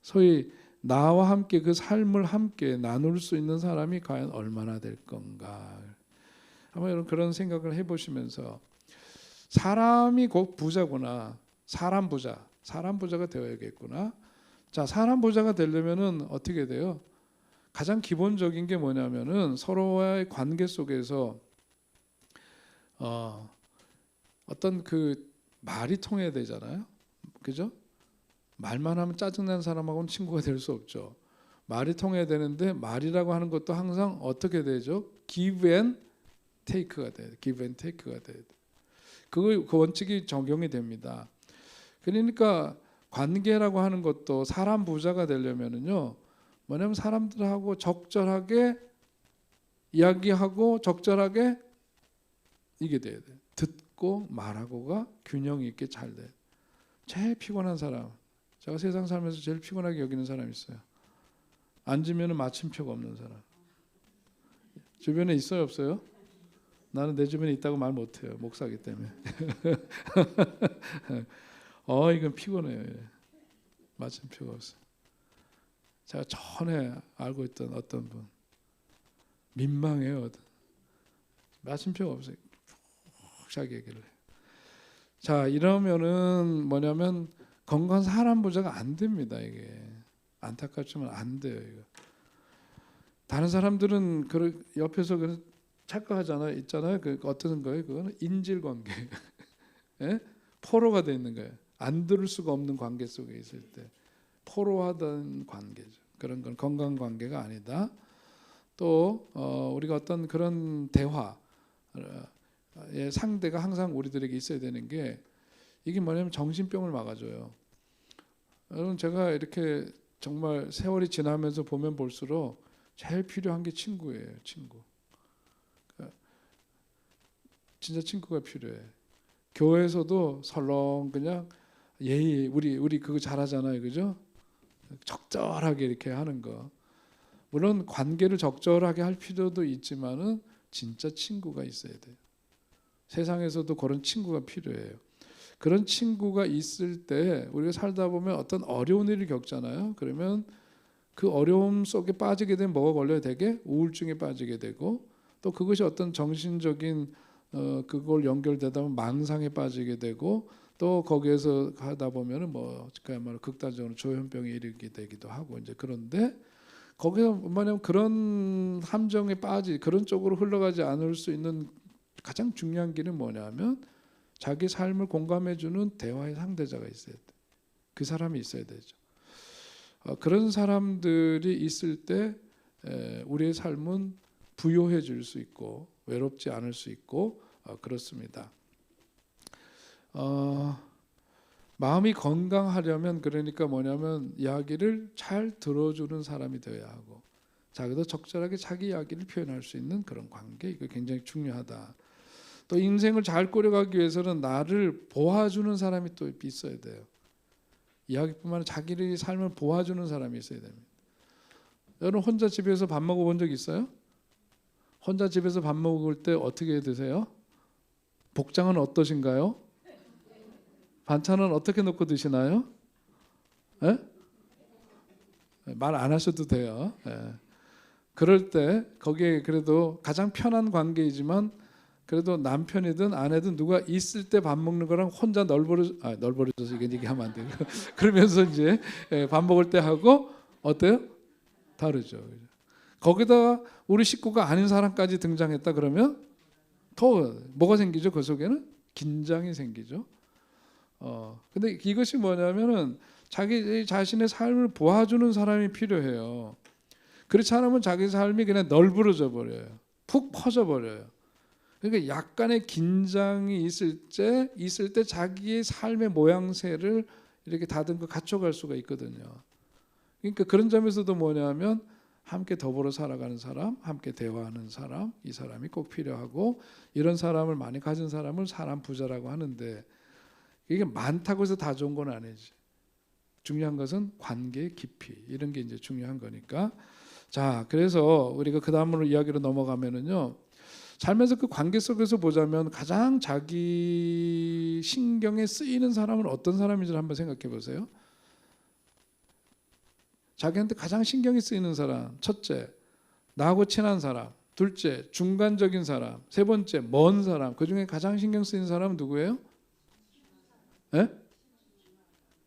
소위 나와 함께 그 삶을 함께 나눌 수 있는 사람이 과연 얼마나 될 건가? 한번 여러분 그런 생각을 해보시면서 사람이 곧 부자구나. 사람 부자가 되어야겠구나. 자, 사람 부자가 되려면은 어떻게 돼요? 가장 기본적인 게 뭐냐면은 서로와의 관계 속에서 어떤 그 말이 통해야 되잖아요. 그죠? 말만 하면 짜증나는 사람하고는 친구가 될 수 없죠. 말이 통해야 되는데 말이라고 하는 것도 항상 어떻게 되죠? give and take가 돼요. give and take가 돼요. 그 원칙이 적용이 됩니다. 그러니까 관계라고 하는 것도 사람 부자가 되려면은요. 뭐냐면 사람들하고 적절하게 이야기하고 적절하게 이게 돼야 돼. 듣고 말하고가 균형 있게 잘 돼. 제일 피곤한 사람. 제가 세상 살면서 제일 피곤하게 여기는 사람이 있어요. 앉으면은 마침표가 없는 사람. 주변에 있어요, 없어요? 나는 내 주변에 있다고 말 못해요. 목사기 때문에. 이건 피곤해요. 마침표가 없어. 제가 전에 알고 있던 어떤 분 민망해요. 마침표가 없어요. 자기 얘기를 해요. 자, 이러면은 뭐냐면 건강한 사람 부자가 안 됩니다. 이게 안타깝지만 안 돼요. 이거. 다른 사람들은 그 옆에서 착각하잖아요. 있잖아요. 그 어떤 거예요? 그거는 인질 관계. 예? 포로가 돼 있는 거예요. 안 들을 수가 없는 관계 속에 있을 때 포로하던 관계죠. 그런 건 건강 관계가 아니다. 또 우리가 어떤 그런 대화의 상대가 항상 우리들에게 있어야 되는 게 이게 뭐냐면 정신병을 막아줘요. 여러분 제가 이렇게 정말 세월이 지나면서 보면 볼수록 제일 필요한 게 친구예요. 친구. 그러니까 진짜 친구가 필요해. 교회에서도 설렁 그냥 예의 우리 그거 잘하잖아요, 그죠? 적절하게 이렇게 하는 거. 물론 관계를 적절하게 할 필요도 있지만은 진짜 친구가 있어야 돼요. 세상에서도 그런 친구가 필요해요. 그런 친구가 있을 때 우리가 살다 보면 어떤 어려운 일을 겪잖아요. 그러면 그 어려움 속에 빠지게 되면 뭐가 걸려야 되게 우울증에 빠지게 되고 또 그것이 어떤 정신적인 그걸 연결되다 보면 망상에 빠지게 되고 또 거기에서 하다 보면은 뭐 그야말로 극단적으로 조현병에 이르게 되기도 하고 이제 그런데 거기서 뭐냐면 그런 함정에 그런 쪽으로 흘러가지 않을 수 있는 가장 중요한 길은 뭐냐면 자기 삶을 공감해주는 대화의 상대자가 있어야 돼. 그 사람이 있어야 되죠. 그런 사람들이 있을 때 우리의 삶은 부요해질 수 있고 외롭지 않을 수 있고 그렇습니다. 마음이 건강하려면 그러니까 뭐냐면 이야기를 잘 들어주는 사람이 되어야 하고 자기도 적절하게 자기 이야기를 표현할 수 있는 그런 관계 이거 굉장히 중요하다. 또 인생을 잘 꾸려가기 위해서는 나를 보아주는 사람이 또 있어야 돼요. 이야기뿐만 아니라 자기의 삶을 보아주는 사람이 있어야 됩니다. 여러분 혼자 집에서 밥 먹어본 적 있어요? 혼자 집에서 밥 먹을 때 어떻게 드세요? 복장은 어떠신가요? 반찬은 어떻게 넣고 드시나요? 말 안 하셔도 돼요. 그럴 때 거기에 그래도 가장 편한 관계이지만 그래도 남편이든 아내든 누가 있을 때 밥 먹는 거랑 혼자 널브러져서 이게 얘기하면 안 돼요. 그러면서 이제 밥 먹을 때 하고 어때요? 다르죠. 거기다가 우리 식구가 아닌 사람까지 등장했다 그러면 더 뭐가 생기죠? 그 속에는 긴장이 생기죠. 근데 이것이 뭐냐면은 자기 자신의 삶을 보아주는 사람이 필요해요. 그렇지 않으면 자기 삶이 그냥 널브러져 버려요. 푹 퍼져 버려요. 그러니까 약간의 긴장이 있을 때 자기의 삶의 모양새를 이렇게 다듬고 갖춰갈 수가 있거든요. 그러니까 그런 점에서도 뭐냐면 함께 더불어 살아가는 사람, 함께 대화하는 사람, 이 사람이 꼭 필요하고 이런 사람을 많이 가진 사람을 사람 부자라고 하는데 이게 많다고 해서 다 좋은 건 아니지. 중요한 것은 관계의 깊이 이런 게 이제 중요한 거니까. 자, 그래서 우리가 그 다음으로 이야기로 넘어가면은요. 살면서 그 관계 속에서 보자면 가장 자기 신경에 쓰이는 사람은 어떤 사람인지 한번 생각해 보세요. 자기한테 가장 신경이 쓰이는 사람, 첫째, 나하고 친한 사람, 둘째, 중간적인 사람, 세 번째, 먼 사람. 그 중에 가장 신경 쓰이는 사람은 누구예요? 에?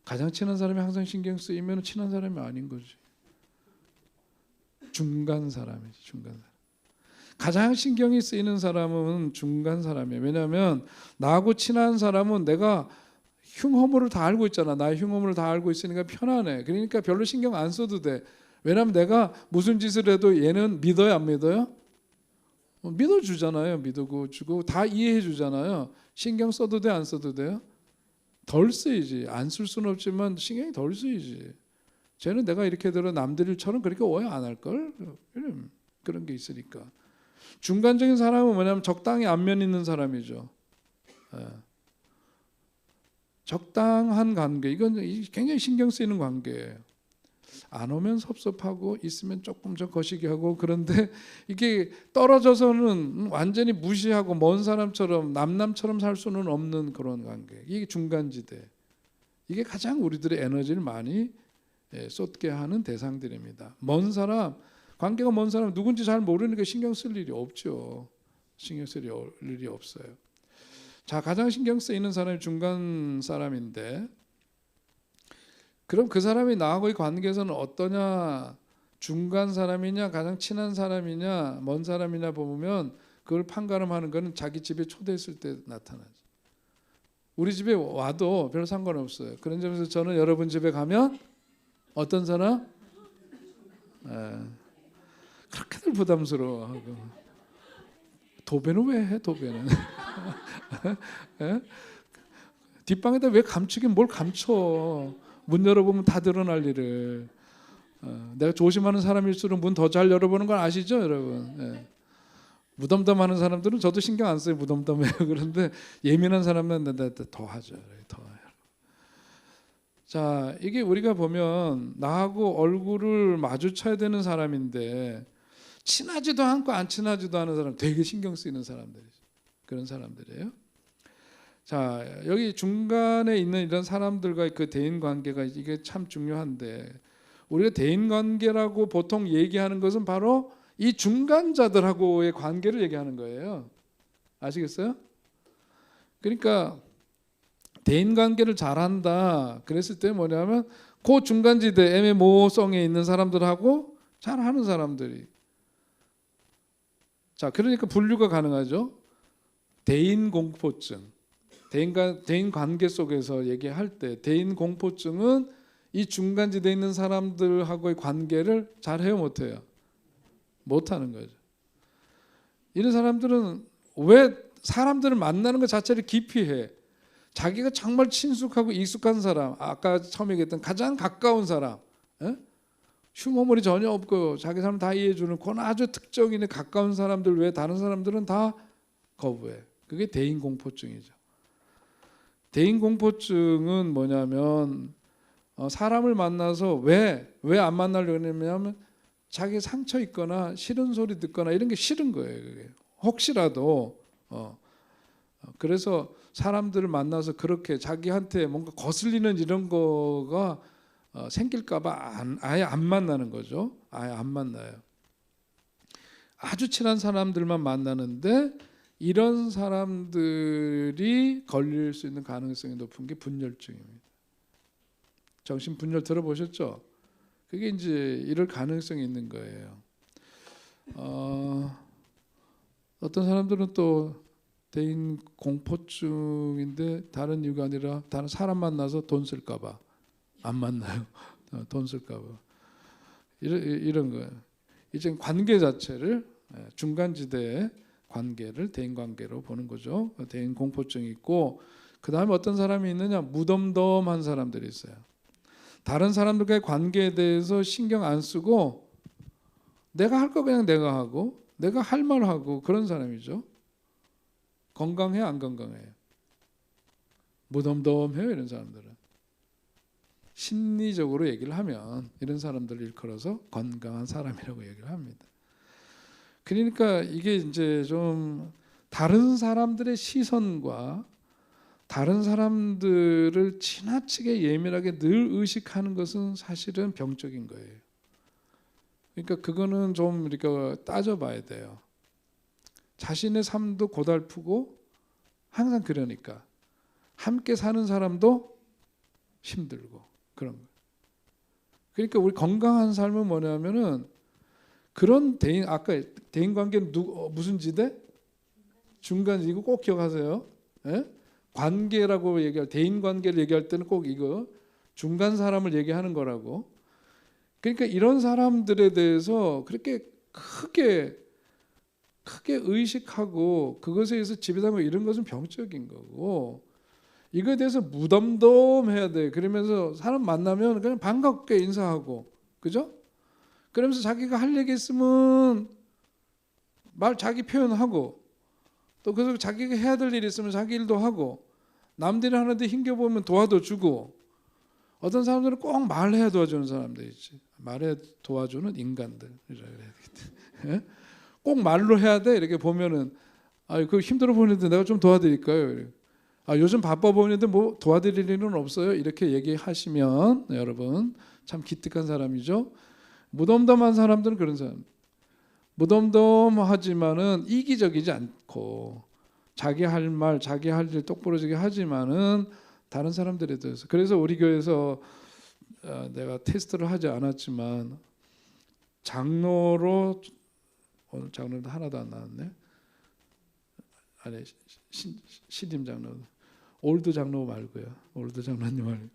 가장 친한 사람이 항상 신경 쓰이면 친한 사람이 아닌 거지. 중간 사람이지, 중간 사람. 가장 신경이 쓰이는 사람은 중간 사람이에요. 왜냐하면 나하고 친한 사람은 내가 흉허물을 다 알고 있잖아. 나의 흉허물을 다 알고 있으니까 편안해. 그러니까 별로 신경 안 써도 돼. 왜냐하면 내가 무슨 짓을 해도 얘는 믿어요, 안 믿어요? 믿어주잖아요. 믿고 주고 다 이해해 주잖아요. 신경 써도 돼, 안 써도 돼요? 덜 쓰이지. 안 쓸 수는 없지만 신경이 덜 쓰이지. 쟤는 내가 이렇게 들어 남들처럼 그렇게 오해 안 할걸? 그런 게 있으니까. 중간적인 사람은 뭐냐면 적당히 안면 있는 사람이죠. 적당한 관계. 이건 굉장히 신경 쓰이는 관계예요. 안 오면 섭섭하고 있으면 조금 더 거시기 하고 그런데 이게 떨어져서는 완전히 무시하고 먼 사람처럼 남처럼 살 수는 없는 그런 관계. 이게 중간지대. 이게 가장 우리들의 에너지를 많이 쏟게 하는 대상들입니다. 먼 사람, 관계가 먼 사람 누군지 잘 모르니까 신경 쓸 일이 없죠. 신경 쓸 일이 없어요. 자, 가장 신경 쓰이는 사람이 중간 사람인데 그럼 그 사람이 나하고의 관계에서는 어떠냐? 중간 사람이냐, 가장 친한 사람이냐, 먼 사람이냐 보면 그걸 판가름하는 것은 자기 집에 초대했을 때 나타나죠. 우리 집에 와도 별 상관없어요. 그런 점에서 저는 여러분 집에 가면 어떤 사람? 그렇게들 부담스러워하고 도배는 왜 해? 도배는 뒷방에다 왜 감추긴 뭘 감춰? 문 열어보면 다 드러날 일을. 내가 조심하는 사람일수록 문 더 잘 열어보는 건 아시죠, 여러분? 예. 무덤덤하는 사람들은 저도 신경 안 써요. 무덤덤해요. 그런데 예민한 사람은 더 하죠. 더. 자, 이게 우리가 보면 나하고 얼굴을 마주쳐야 되는 사람인데 친하지도 않고 안 친하지도 않은 사람, 되게 신경 쓰이는 사람들이죠. 그런 사람들이에요. 자, 여기 중간에 있는 이런 사람들과의 그 대인 관계가 이게 참 중요한데, 우리가 대인 관계라고 보통 얘기하는 것은 바로 이 중간자들하고의 관계를 얘기하는 거예요. 아시겠어요? 그러니까 대인 관계를 잘한다 그랬을 때 뭐냐면 그 중간지대 애매모호성에 있는 사람들하고 잘하는 사람들이. 자, 그러니까 분류가 가능하죠. 대인 공포증, 대인 관계 속에서 얘기할 때 대인 공포증은 이 중간지대에 있는 사람들하고의 관계를 잘해요, 못해요? 못하는 거죠. 이런 사람들은 왜 사람들을 만나는 것 자체를 기피해? 자기가 정말 친숙하고 익숙한 사람, 아까 처음에 얘기했던 가장 가까운 사람, 흉머물이 전혀 없고 자기 사람 다 이해해주는 그런 아주 특정인의 가까운 사람들 외에 다른 사람들은 다 거부해. 그게 대인공포증이죠. 대인공포증은 뭐냐면 사람을 만나서 왜 안 만나려고 하냐면 자기 상처 있거나 싫은 소리 듣거나 이런 게 싫은 거예요. 그게. 혹시라도 그래서 사람들을 만나서 그렇게 자기한테 뭔가 거슬리는 이런 거가 생길까봐 아예 안 만나는 거죠. 아예 안 만나요. 아주 친한 사람들만 만나는데 이런 사람들이 걸릴 수 있는 가능성이 높은 게 분열증입니다. 정신분열 들어보셨죠? 그게 이제 이럴 가능성이 있는 거예요. 어떤 사람들은 또 대인 공포증인데 다른 이유가 아니라 다른 사람 만나서 돈 쓸까봐 안 만나요. 돈 쓸까봐 이런 거예요. 이제 관계 자체를 중간지대의 관계를 대인 관계로 보는 거죠. 대인 공포증이 있고 그 다음에 어떤 사람이 있느냐, 무덤덤한 사람들이 있어요. 다른 사람들과의 관계에 대해서 신경 안 쓰고 내가 할 거 그냥 내가 하고 내가 할 말 하고 그런 사람이죠. 건강해 안 건강해요? 무덤덤해요. 이런 사람들은 심리적으로 얘기를 하면 이런 사람들을 일컬어서 건강한 사람이라고 얘기를 합니다. 그러니까 이게 이제 좀 다른 사람들의 시선과 다른 사람들을 지나치게 예민하게 늘 의식하는 것은 사실은 병적인 거예요. 그러니까 그거는 좀 이렇게 따져봐야 돼요. 자신의 삶도 고달프고 항상 그러니까 함께 사는 사람도 힘들고 그런 거예요. 그러니까 우리 건강한 삶은 뭐냐면은 그런 대인, 아까 대인 관계는 무슨 지대? 중간지고 꼭 기억하세요. 예? 관계라고 얘기할, 대인 관계를 얘기할 때는 꼭 이거 중간 사람을 얘기하는 거라고. 그러니까 이런 사람들에 대해서 그렇게 크게 의식하고 그것에 의해서 지배당하고 이런 것은 병적인 거고, 이거에 대해서 무덤덤해야 돼. 그러면서 사람 만나면 그냥 반갑게 인사하고, 그죠? 그러면서 자기가 할 얘기 있으면 자기 표현하고, 또 그래서 자기가 해야 될 일이 있으면 자기 일도 하고, 남들이 하는데 힘겨보면 도와도 주고. 어떤 사람들은 꼭 말해야 도와주는 사람들 있지. 말해 도와주는 인간들 이라 그래야 되겠다. 꼭 말로 해야 돼. 이렇게 보면은 그 힘들어 보이는데 내가 좀 도와드릴까요? 요즘 바빠 보이는데 뭐 도와드릴 일은 없어요. 이렇게 얘기하시면 여러분 참 기특한 사람이죠. 무덤덤한 사람들은 그런 사람. 무덤덤하지만은 이기적이지 않고 자기 할 말, 자기 할 일 똑부러지게 하지만은 다른 사람들에 대해서. 그래서 우리 교회에서 내가 테스트를 하지 않았지만 장로로, 오늘 장로도 하나도 안 나왔네. 아니 신임 장로, 올드 장로 말고요. 올드 장로님 말고.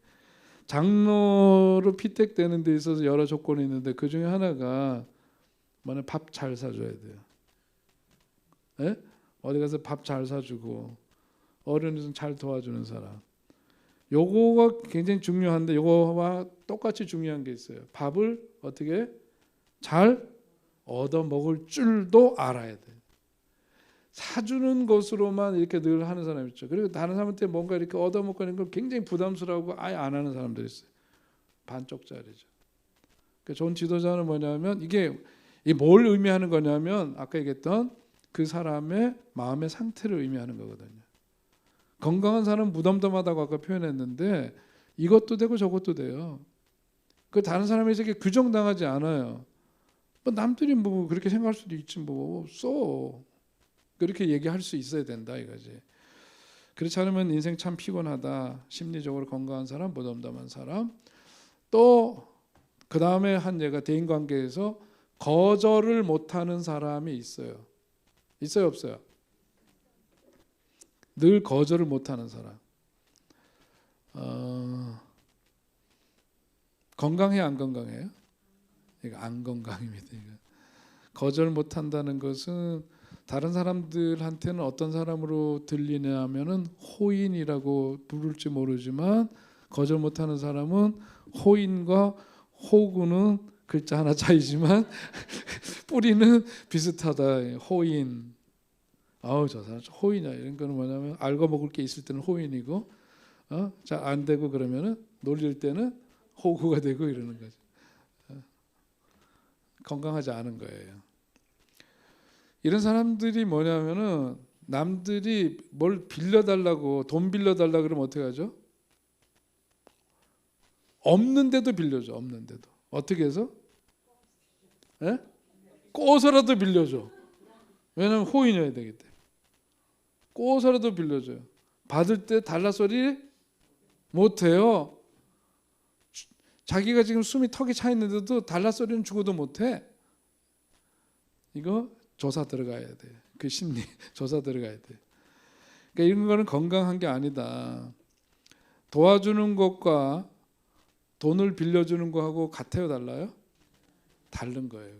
장로로 피택되는 데 있어서 여러 조건이 있는데 그 중에 하나가 뭐냐면 밥 잘 사줘야 돼요. 네? 어디 가서 밥 잘 사주고 어른은 잘 도와주는 사람. 요거가 굉장히 중요한데 요거와 똑같이 중요한 게 있어요. 밥을 어떻게 잘 얻어 먹을 줄도 알아야 돼. 사주는 것으로만 이렇게 늘 하는 사람 있죠. 그리고 다른 사람한테 뭔가 이렇게 얻어 먹고 하는 걸 굉장히 부담스러워하고 아예 안 하는 사람들이 있어요. 반쪽짜리죠. 그러니까 좋은 지도자는 뭐냐면 이게 뭘 의미하는 거냐면 아까 얘기했던 그 사람의 마음의 상태를 의미하는 거거든요. 건강한 사람은 무덤덤하다고 아까 표현했는데 이것도 되고 저것도 돼요. 그 다른 사람에게 규정당하지 않아요. 뭐 남들이 뭐 그렇게 생각할 수도 있지 뭐 써. 그렇게 얘기할 수 있어야 된다 이거지. 그렇지 않으면 인생 참 피곤하다. 심리적으로 건강한 사람, 무덤덤한 사람. 또 그 다음에 한 예가 대인관계에서 거절을 못하는 사람이 있어요. 있어요 없어요? 늘 거절을 못하는 사람. 건강해요 안 건강해요? 이거 안 건강입니다. 이거. 거절 못한다는 것은 다른 사람들한테는 어떤 사람으로 들리냐면은 호인이라고 부를지 모르지만 거절 못하는 사람은 호인과 호구는 글자 하나 차이지만 뿌리는 비슷하다. 호인. 아우 저 사람 호인이야. 이런 거는 뭐냐면 알고 먹을 게 있을 때는 호인이고 잘 안 되고 그러면은 놀릴 때는 호구가 되고 이러는 거죠. 건강하지 않은 거예요. 이런 사람들이 뭐냐면은 남들이 뭘 빌려달라고 돈 빌려달라 그러면 어떻게 하죠? 없는데도 빌려줘. 없는데도 어떻게 해서? 예? 꼬서라도 빌려줘. 왜냐면 호인이어야 되기 때문에 꼬서라도 빌려줘요. 받을 때 달라 소리 못해요. 자기가 지금 숨이 턱이 차 있는데도 달라 소리는 죽어도 못해. 이거 조사 들어가야 돼. 그 심리 조사 들어가야 돼. 그러니까 이런 거는 건강한 게 아니다. 도와주는 것과 돈을 빌려주는 거하고 같아요, 달라요? 다른 거예요.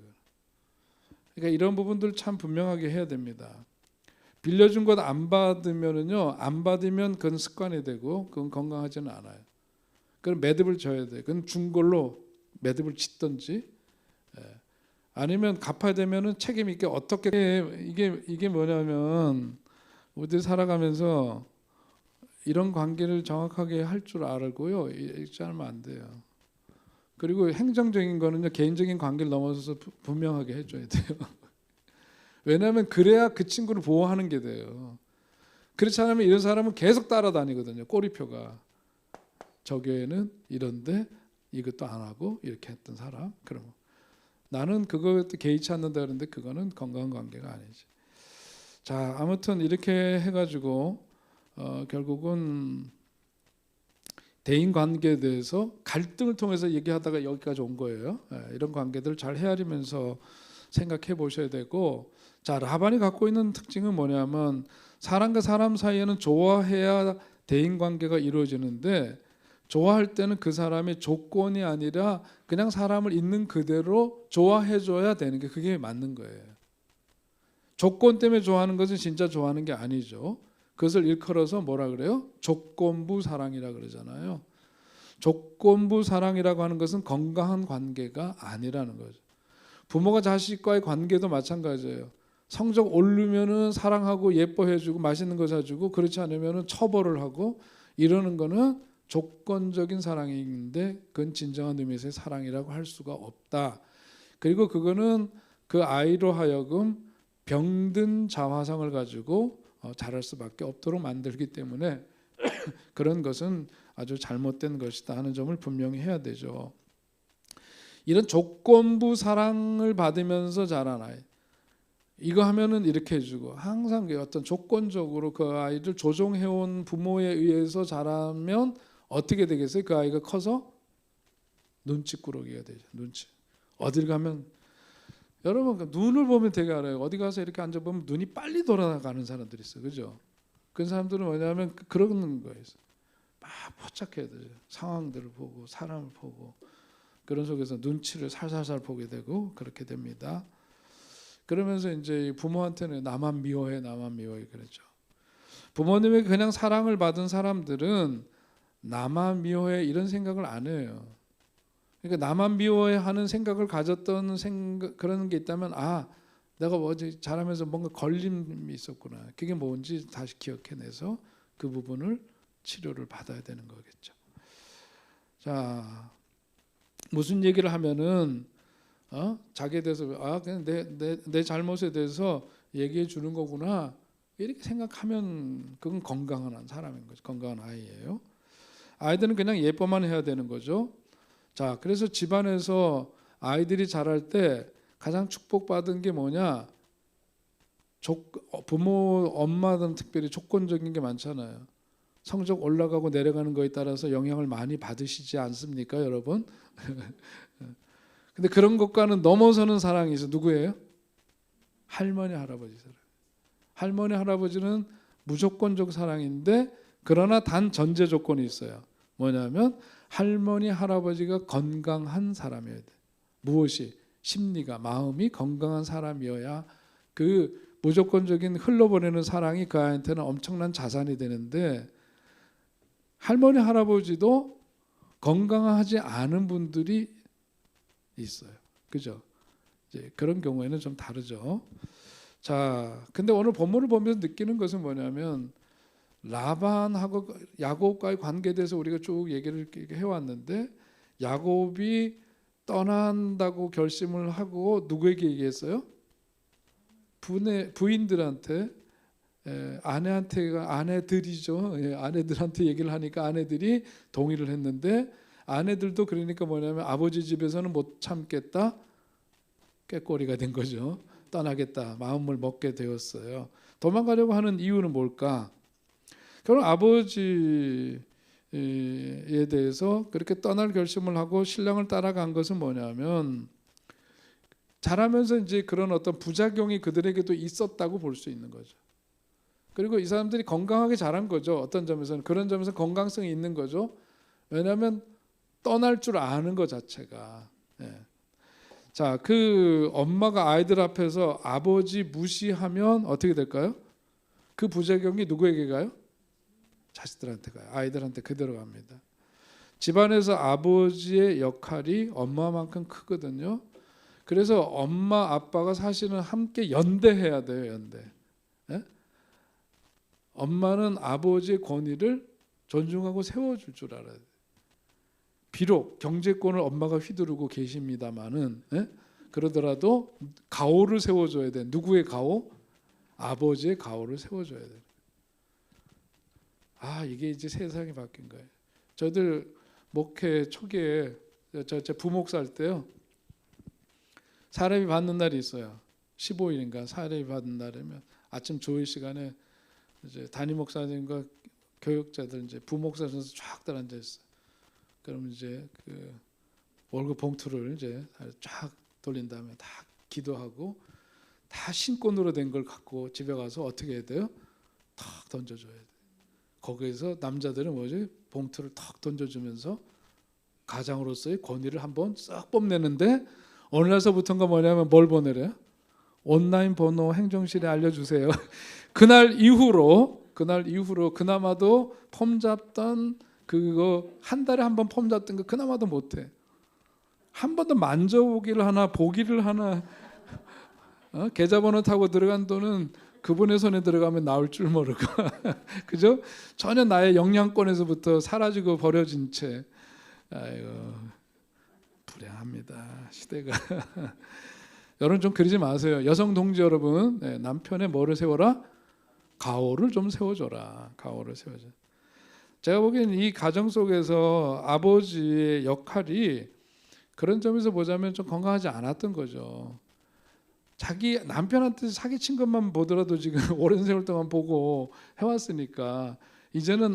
그러니까 이런 부분들 참 분명하게 해야 됩니다. 빌려준 것 안 받으면은요, 안 받으면 그건 습관이 되고 그건 건강하지는 않아요. 그럼 매듭을 져야 돼. 그건 준 걸로 매듭을 짓든지, 아니면 갚아야 되면은 책임 있게 어떻게 이게 뭐냐면 우리들이 살아가면서 이런 관계를 정확하게 할 줄 알고요, 읽지 않으면 안 돼요. 그리고 행정적인 거는요, 개인적인 관계를 넘어서서 분명하게 해줘야 돼요. 왜냐하면 그래야 그 친구를 보호하는 게 돼요. 그렇지 않으면 이런 사람은 계속 따라다니거든요. 꼬리표가. 저 교회는 이런데 이것도 안 하고 이렇게 했던 사람. 그럼 나는 그것도 개의치 않는다 그러는데 그거는 건강한 관계가 아니지. 자, 아무튼 이렇게 해가지고 결국은 대인 관계에 대해서 갈등을 통해서 얘기하다가 여기까지 온 거예요. 이런 관계들을 잘 헤아리면서 생각해 보셔야 되고, 자, 라반이 갖고 있는 특징은 뭐냐면 사람과 사람 사이에는 좋아해야 대인 관계가 이루어지는데, 좋아할 때는 그 사람의 조건이 아니라 그냥 사람을 있는 그대로 좋아해 줘야 되는 게 그게 맞는 거예요. 조건 때문에 좋아하는 것은 진짜 좋아하는 게 아니죠. 그것을 일컬어서 뭐라 그래요? 조건부 사랑이라 그러잖아요. 조건부 사랑이라고 하는 것은 건강한 관계가 아니라는 거죠. 부모가 자식과의 관계도 마찬가지예요. 성적 오르면은 사랑하고 예뻐해주고 맛있는 거 사주고, 그렇지 않으면은 처벌을 하고 이러는 거는 조건적인 사랑인데 그건 진정한 의미에서의 사랑이라고 할 수가 없다. 그리고 그거는 그 아이로 하여금 병든 자화상을 가지고 자랄 수밖에 없도록 만들기 때문에 그런 것은 아주 잘못된 것이다 하는 점을 분명히 해야 되죠. 이런 조건부 사랑을 받으면서 자란 아이, 이거 하면은 이렇게 해주고, 항상 어떤 조건적으로 그 아이를 조종해온 부모에 의해서 자라면 어떻게 되겠어요? 그 아이가 커서 눈치꾸러기가 되죠. 눈치. 어딜 가면 여러분 눈을 보면 되게 알아요. 어디 가서 이렇게 앉아보면 눈이 빨리 돌아가는 사람들이 있어요. 그죠? 그런 사람들은 뭐냐면 그러는 거예요. 막 포착해야 돼요. 상황들을 보고 사람을 보고 그런 속에서 눈치를 살살살 보게 되고 그렇게 됩니다. 그러면서 이제 부모한테는 나만 미워해 나만 미워해 그랬죠. 부모님에게 그냥 사랑을 받은 사람들은 나만 미워해 이런 생각을 안 해요. 그러니까 나만 미워해하는 생각을 가졌던 그런 게 있다면 내가 어제 잘하면서 뭔가 걸림이 있었구나. 그게 뭔지 다시 기억해내서 그 부분을 치료를 받아야 되는 거겠죠. 자, 무슨 얘기를 하면은 자기에 대해서 그냥 내 잘못에 대해서 얘기해 주는 거구나 이렇게 생각하면 그건 건강한 사람인 거죠. 건강한 아이예요. 아이들은 그냥 예뻐만 해야 되는 거죠. 자, 그래서 집안에서 아이들이 자랄 때 가장 축복받은 게 뭐냐? 부모, 엄마들은 특별히 조건적인 게 많잖아요. 성적 올라가고 내려가는 거에 따라서 영향을 많이 받으시지 않습니까, 여러분? 근데 그런 것과는 넘어서는 사랑이 있어. 누구예요? 할머니, 할아버지 사랑. 할머니, 할아버지는 무조건적 사랑인데 그러나 단 전제 조건이 있어요. 뭐냐면 할머니, 할아버지가 건강한 사람이어야 돼. 무엇이? 심리가, 마음이 건강한 사람이어야 그 무조건적인 흘러보내는 사랑이 그 아이한테는 엄청난 자산이 되는데 할머니, 할아버지도 건강하지 않은 분들이 있어요. 그죠? 이제 그런 경우에는 좀 다르죠. 자, 근데 오늘 본문을 보면서 느끼는 것은 뭐냐면 라반하고 야곱과의 관계에 대해서 우리가 쭉 얘기를 해왔는데 야곱이 떠난다고 결심을 하고 누구에게 얘기했어요? 부인들한테, 아내들이죠. 아내들한테 얘기를 하니까 아내들이 동의를 했는데 아내들도 그러니까 뭐냐면 아버지 집에서는 못 참겠다. 꾀꼬리가 된 거죠. 떠나겠다. 마음을 먹게 되었어요. 도망가려고 하는 이유는 뭘까? 그럼 아버지에 대해서 그렇게 떠날 결심을 하고 신랑을 따라간 것은 뭐냐면 자라면서 이제 그런 어떤 부작용이 그들에게도 있었다고 볼 수 있는 거죠. 그리고 이 사람들이 건강하게 자란 거죠. 어떤 점에서는 그런 점에서 건강성이 있는 거죠. 왜냐하면 떠날 줄 아는 것 자체가. 자, 그 엄마가 아이들 앞에서 아버지 무시하면 어떻게 될까요? 그 부작용이 누구에게 가요? 자식들한테 가요. 아이들한테 그대로 갑니다. 집안에서 아버지의 역할이 엄마만큼 크거든요. 그래서 엄마 아빠가 사실은 함께 연대해야 돼요. 연대. 엄마는 아버지의 권위를 존중하고 세워줄 줄 알아야 돼요. 비록 경제권을 엄마가 휘두르고 계십니다마는 그러더라도 가오를 세워줘야 돼. 누구의 가오? 아버지의 가오를 세워줘야 돼. 이게 이제 세상이 바뀐 거예요. 저들 목회 초기에 제 부목사 할 때요. 사례비 받는 날이 있어요. 15일인가 사례비 받는 날이면 아침 조회 시간에 이제 담임 목사님과 교육자들 이제 부목사 선수 쫙들 앉아 있어요. 그럼 이제 그 월급 봉투를 이제 쫙 돌린 다음에 다 기도하고 다 신권으로 된 걸 갖고 집에 가서 어떻게 해야 돼요? 탁 던져줘야 돼요. 거기에서 남자들은 뭐지? 봉투를 탁 던져주면서 가장으로서의 권위를 한번 싹 뽐내는데 어느 날서부터인가 뭐냐면 뭘 보내래요? 온라인 번호 행정실에 알려주세요. 그날 이후로 그나마도 폼 잡던 그거 한 달에 한 번 폼 잡던 거 그나마도 못해. 한 번도 만져보기를 하나 보기를 하나 계좌번호 타고 들어간 돈은 그분의 손에 들어가면 나올 줄 모르고 그죠? 전혀 나의 영향권에서부터 사라지고 버려진 채 아이고 불행합니다 시대가. 여러분 좀 그러지 마세요. 여성 동지 여러분, 남편의 뭐를 세워라? 가오를 좀 세워줘라. 가오를 세워줘. 제가 보기에는 이 가정 속에서 아버지의 역할이 그런 점에서 보자면 좀 건강하지 않았던 거죠. 자기 남편한테 사기친 것만 보더라도 지금 오랜 세월 동안 보고 해왔으니까 이제는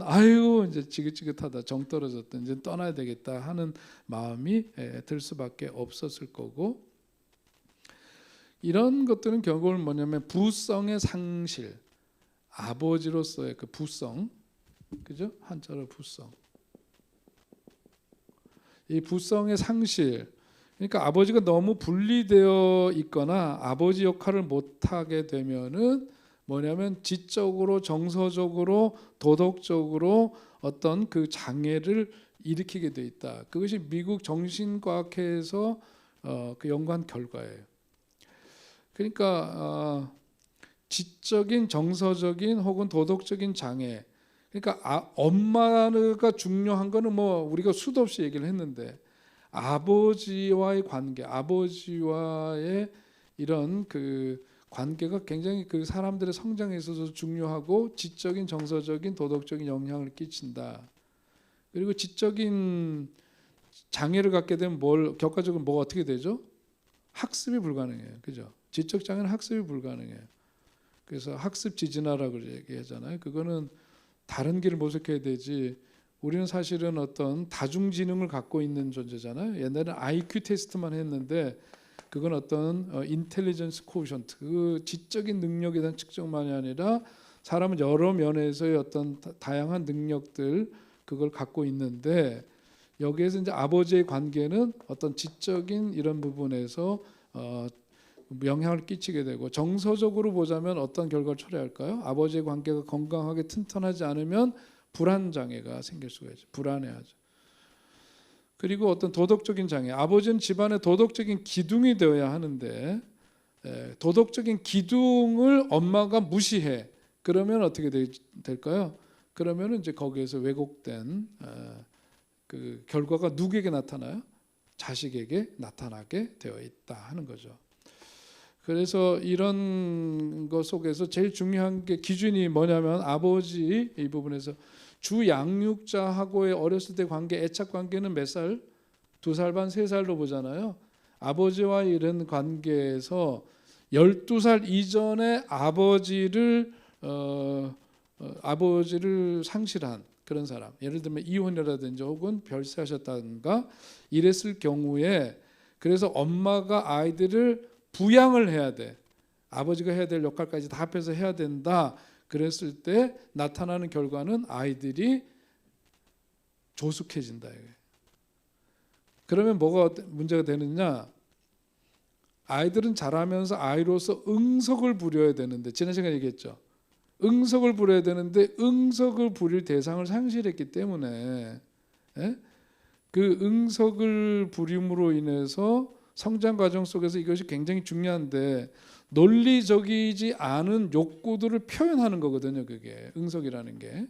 이제 지긋지긋하다, 정 떨어졌다, 이제 떠나야 되겠다 하는 마음이 들 수밖에 없었을 거고, 이런 것들은 결국은 뭐냐면 부성의 상실, 아버지로서의 그 부성, 그죠? 한자로 부성. 이 부성의 상실, 그러니까 아버지가 너무 분리되어 있거나 아버지 역할을 못하게 되면은 뭐냐면 지적으로, 정서적으로, 도덕적으로 어떤 그 장애를 일으키게 돼 있다. 그것이 미국 정신과학회에서 그 연구한 결과예요. 그러니까 지적인, 정서적인 혹은 도덕적인 장애. 그러니까 엄마가 중요한 거는 뭐 우리가 수도 없이 얘기를 했는데 아버지와의 관계, 아버지와의 이런 그 관계가 굉장히 그 사람들의 성장에 있어서 중요하고 지적인, 정서적인, 도덕적인 영향을 끼친다. 그리고 지적인 장애를 갖게 되면 결과적으로 뭐가 어떻게 되죠? 학습이 불가능해요. 그죠? 지적 장애는 학습이 불가능해요. 그래서 학습 지진화라고 얘기하잖아요. 그거는 다른 길을 모색해야 되지. 우리는 사실은 어떤 다중지능을 갖고 있는 존재잖아요. 옛날에는 IQ 테스트만 했는데 그건 어떤 인텔리전스 코션트, 그 지적인 능력에 대한 측정만이 아니라 사람은 여러 면에서의 어떤 다양한 능력들 그걸 갖고 있는데 여기에서 이제 아버지의 관계는 어떤 지적인 이런 부분에서 영향을 끼치게 되고 정서적으로 보자면 어떤 결과를 초래할까요? 아버지의 관계가 건강하게 튼튼하지 않으면 불안 장애가 생길 수가 있죠. 불안해하죠. 그리고 어떤 도덕적인 장애. 아버지는 집안의 도덕적인 기둥이 되어야 하는데 도덕적인 기둥을 엄마가 무시해. 그러면 어떻게 될까요? 그러면 이제 거기에서 왜곡된 그 결과가 누구에게 나타나요? 자식에게 나타나게 되어 있다 하는 거죠. 그래서 이런 것 속에서 제일 중요한 게 기준이 뭐냐면 아버지 이 부분에서 주 양육자하고의 어렸을 때 관계, 애착 관계는 몇 살? 2살 반, 3살로 보잖아요. 아버지와 이런 관계에서 12살 이전에 아버지를 상실한 그런 사람, 예를 들면 이혼이라든지 혹은 별세하셨다든가 이랬을 경우에 그래서 엄마가 아이들을 부양을 해야 돼. 아버지가 해야 될 역할까지 다 합해서 해야 된다. 그랬을 때 나타나는 결과는 아이들이 조숙해진다. 그러면 뭐가 문제가 되느냐? 아이들은 자라면서 아이로서 응석을 부려야 되는데 지난 시간에 얘기했죠. 응석을 부려야 되는데 응석을 부릴 대상을 상실했기 때문에 그 응석을 부림으로 인해서 성장 과정 속에서 이것이 굉장히 중요한데 논리적이지 않은 욕구들을 표현하는 거거든요. 그게 응석이라는 게.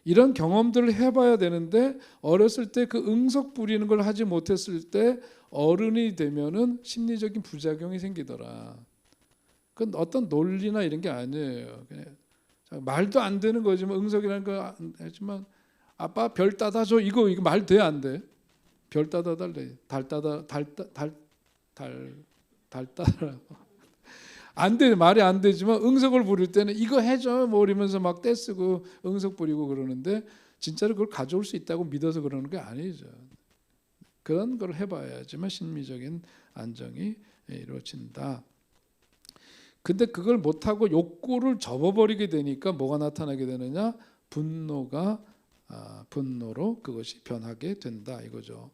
이런 경험들을 해봐야 되는데 어렸을 때 그 응석 부리는 걸 하지 못했을 때 어른이 되면은 심리적인 부작용이 생기더라. 그건 어떤 논리나 이런 게 아니에요. 그냥 말도 안 되는 거지만 응석이라는 거 하지만 아빠 별 따다 줘 이거 말 돼 안 돼? 별 따다 달래. 달 따다 달 따라 안 돼. 말이 안 되지만 응석을 부릴 때는 이거 해줘 뭐 이러면서 막 떼쓰고 응석 부리고 그러는데 진짜로 그걸 가져올 수 있다고 믿어서 그러는 게 아니죠. 그런 걸 해봐야지만 심리적인 안정이 이루어진다. 근데 그걸 못하고 욕구를 접어버리게 되니까 뭐가 나타나게 되느냐? 분노로 그것이 변하게 된다 이거죠.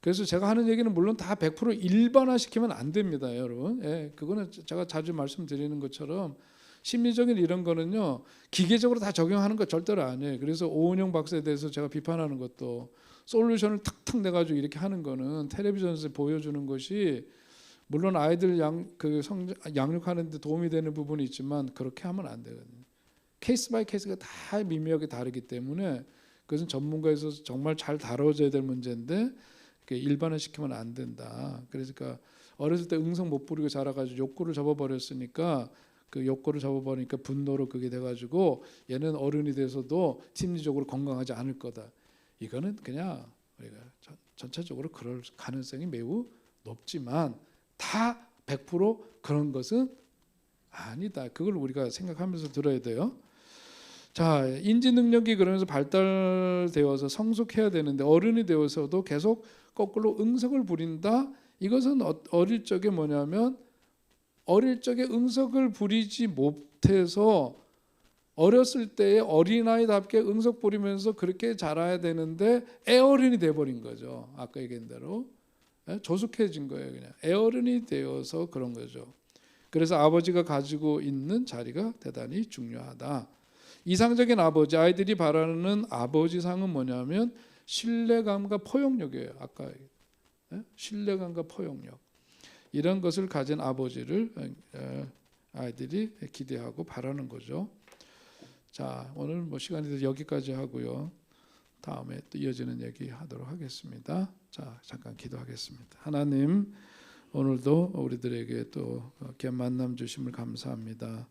그래서 제가 하는 얘기는 물론 다 100% 일반화시키면 안 됩니다, 여러분. 그거는 제가 자주 말씀드리는 것처럼 심리적인 이런 거는요 기계적으로 다 적용하는 거 절대로 아니에요. 그래서 오은영 박사에 대해서 제가 비판하는 것도 솔루션을 탁탁 내가지고 이렇게 하는 거는 텔레비전에서 보여주는 것이 물론 아이들 양육하는 데 도움이 되는 부분이 있지만 그렇게 하면 안 되거든요. 케이스 바이 케이스가 다 미묘하게 다르기 때문에 그것은 전문가에서 정말 잘 다뤄져야 될 문제인데 일반화시키면 안 된다. 그러니까 어렸을 때 응석 못 부리고 자라가지고 욕구를 접어버렸으니까 그 욕구를 접어버리니까 분노로 그게 돼가지고 얘는 어른이 돼서도 심리적으로 건강하지 않을 거다. 이거는 그냥 우리가 전체적으로 그럴 가능성이 매우 높지만 다 100% 그런 것은 아니다. 그걸 우리가 생각하면서 들어야 돼요. 자, 인지 능력이 그러면서 발달되어서 성숙해야 되는데 어른이 되어서도 계속 거꾸로 응석을 부린다. 이것은 어릴 적에 뭐냐면 어릴 적에 응석을 부리지 못해서 어렸을 때에 어린아이답게 응석 부리면서 그렇게 자라야 되는데 애어른이 돼버린 거죠. 아까 얘기한 대로 조숙해진 거예요. 그냥 애어른이 되어서 그런 거죠. 그래서 아버지가 가지고 있는 자리가 대단히 중요하다. 이상적인 아버지, 아이들이 바라는 아버지상은 뭐냐면 신뢰감과 포용력이에요. 아까 신뢰감과 포용력, 이런 것을 가진 아버지를 아이들이 기대하고 바라는 거죠. 자, 오늘 뭐 시간이 돼서 여기까지 하고요. 다음에 또 이어지는 얘기 하도록 하겠습니다. 자, 잠깐 기도하겠습니다. 하나님, 오늘도 우리들에게 또 귀한 만남 주심을 감사합니다.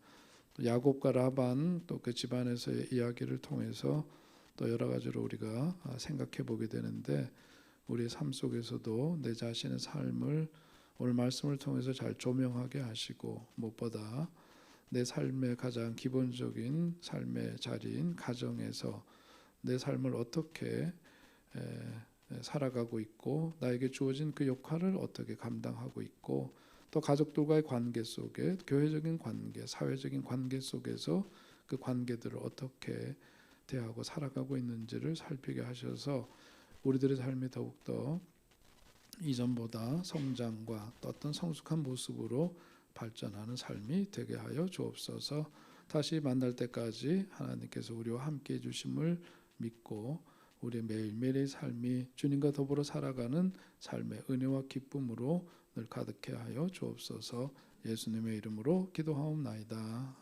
또 야곱과 라반, 또 그 집안에서의 이야기를 통해서 또 여러 가지로 우리가 생각해 보게 되는데, 우리의 삶 속에서도 내 자신의 삶을 오늘 말씀을 통해서 잘 조명하게 하시고, 무엇보다 내 삶의 가장 기본적인 삶의 자리인 가정에서 내 삶을 어떻게 살아가고 있고, 나에게 주어진 그 역할을 어떻게 감당하고 있고, 또 가족들과의 관계 속에, 교회적인 관계, 사회적인 관계 속에서 그 관계들을 어떻게 대하고 살아가고 있는지를 살피게 하셔서 우리들의 삶이 더욱더 이전보다 성장과 또 어떤 성숙한 모습으로 발전하는 삶이 되게 하여 주옵소서. 다시 만날 때까지 하나님께서 우리와 함께 해주심을 믿고 우리의 매일매일의 삶이 주님과 더불어 살아가는 삶의 은혜와 기쁨으로 늘 가득해 하여 주옵소서. 예수님의 이름으로 기도하옵나이다.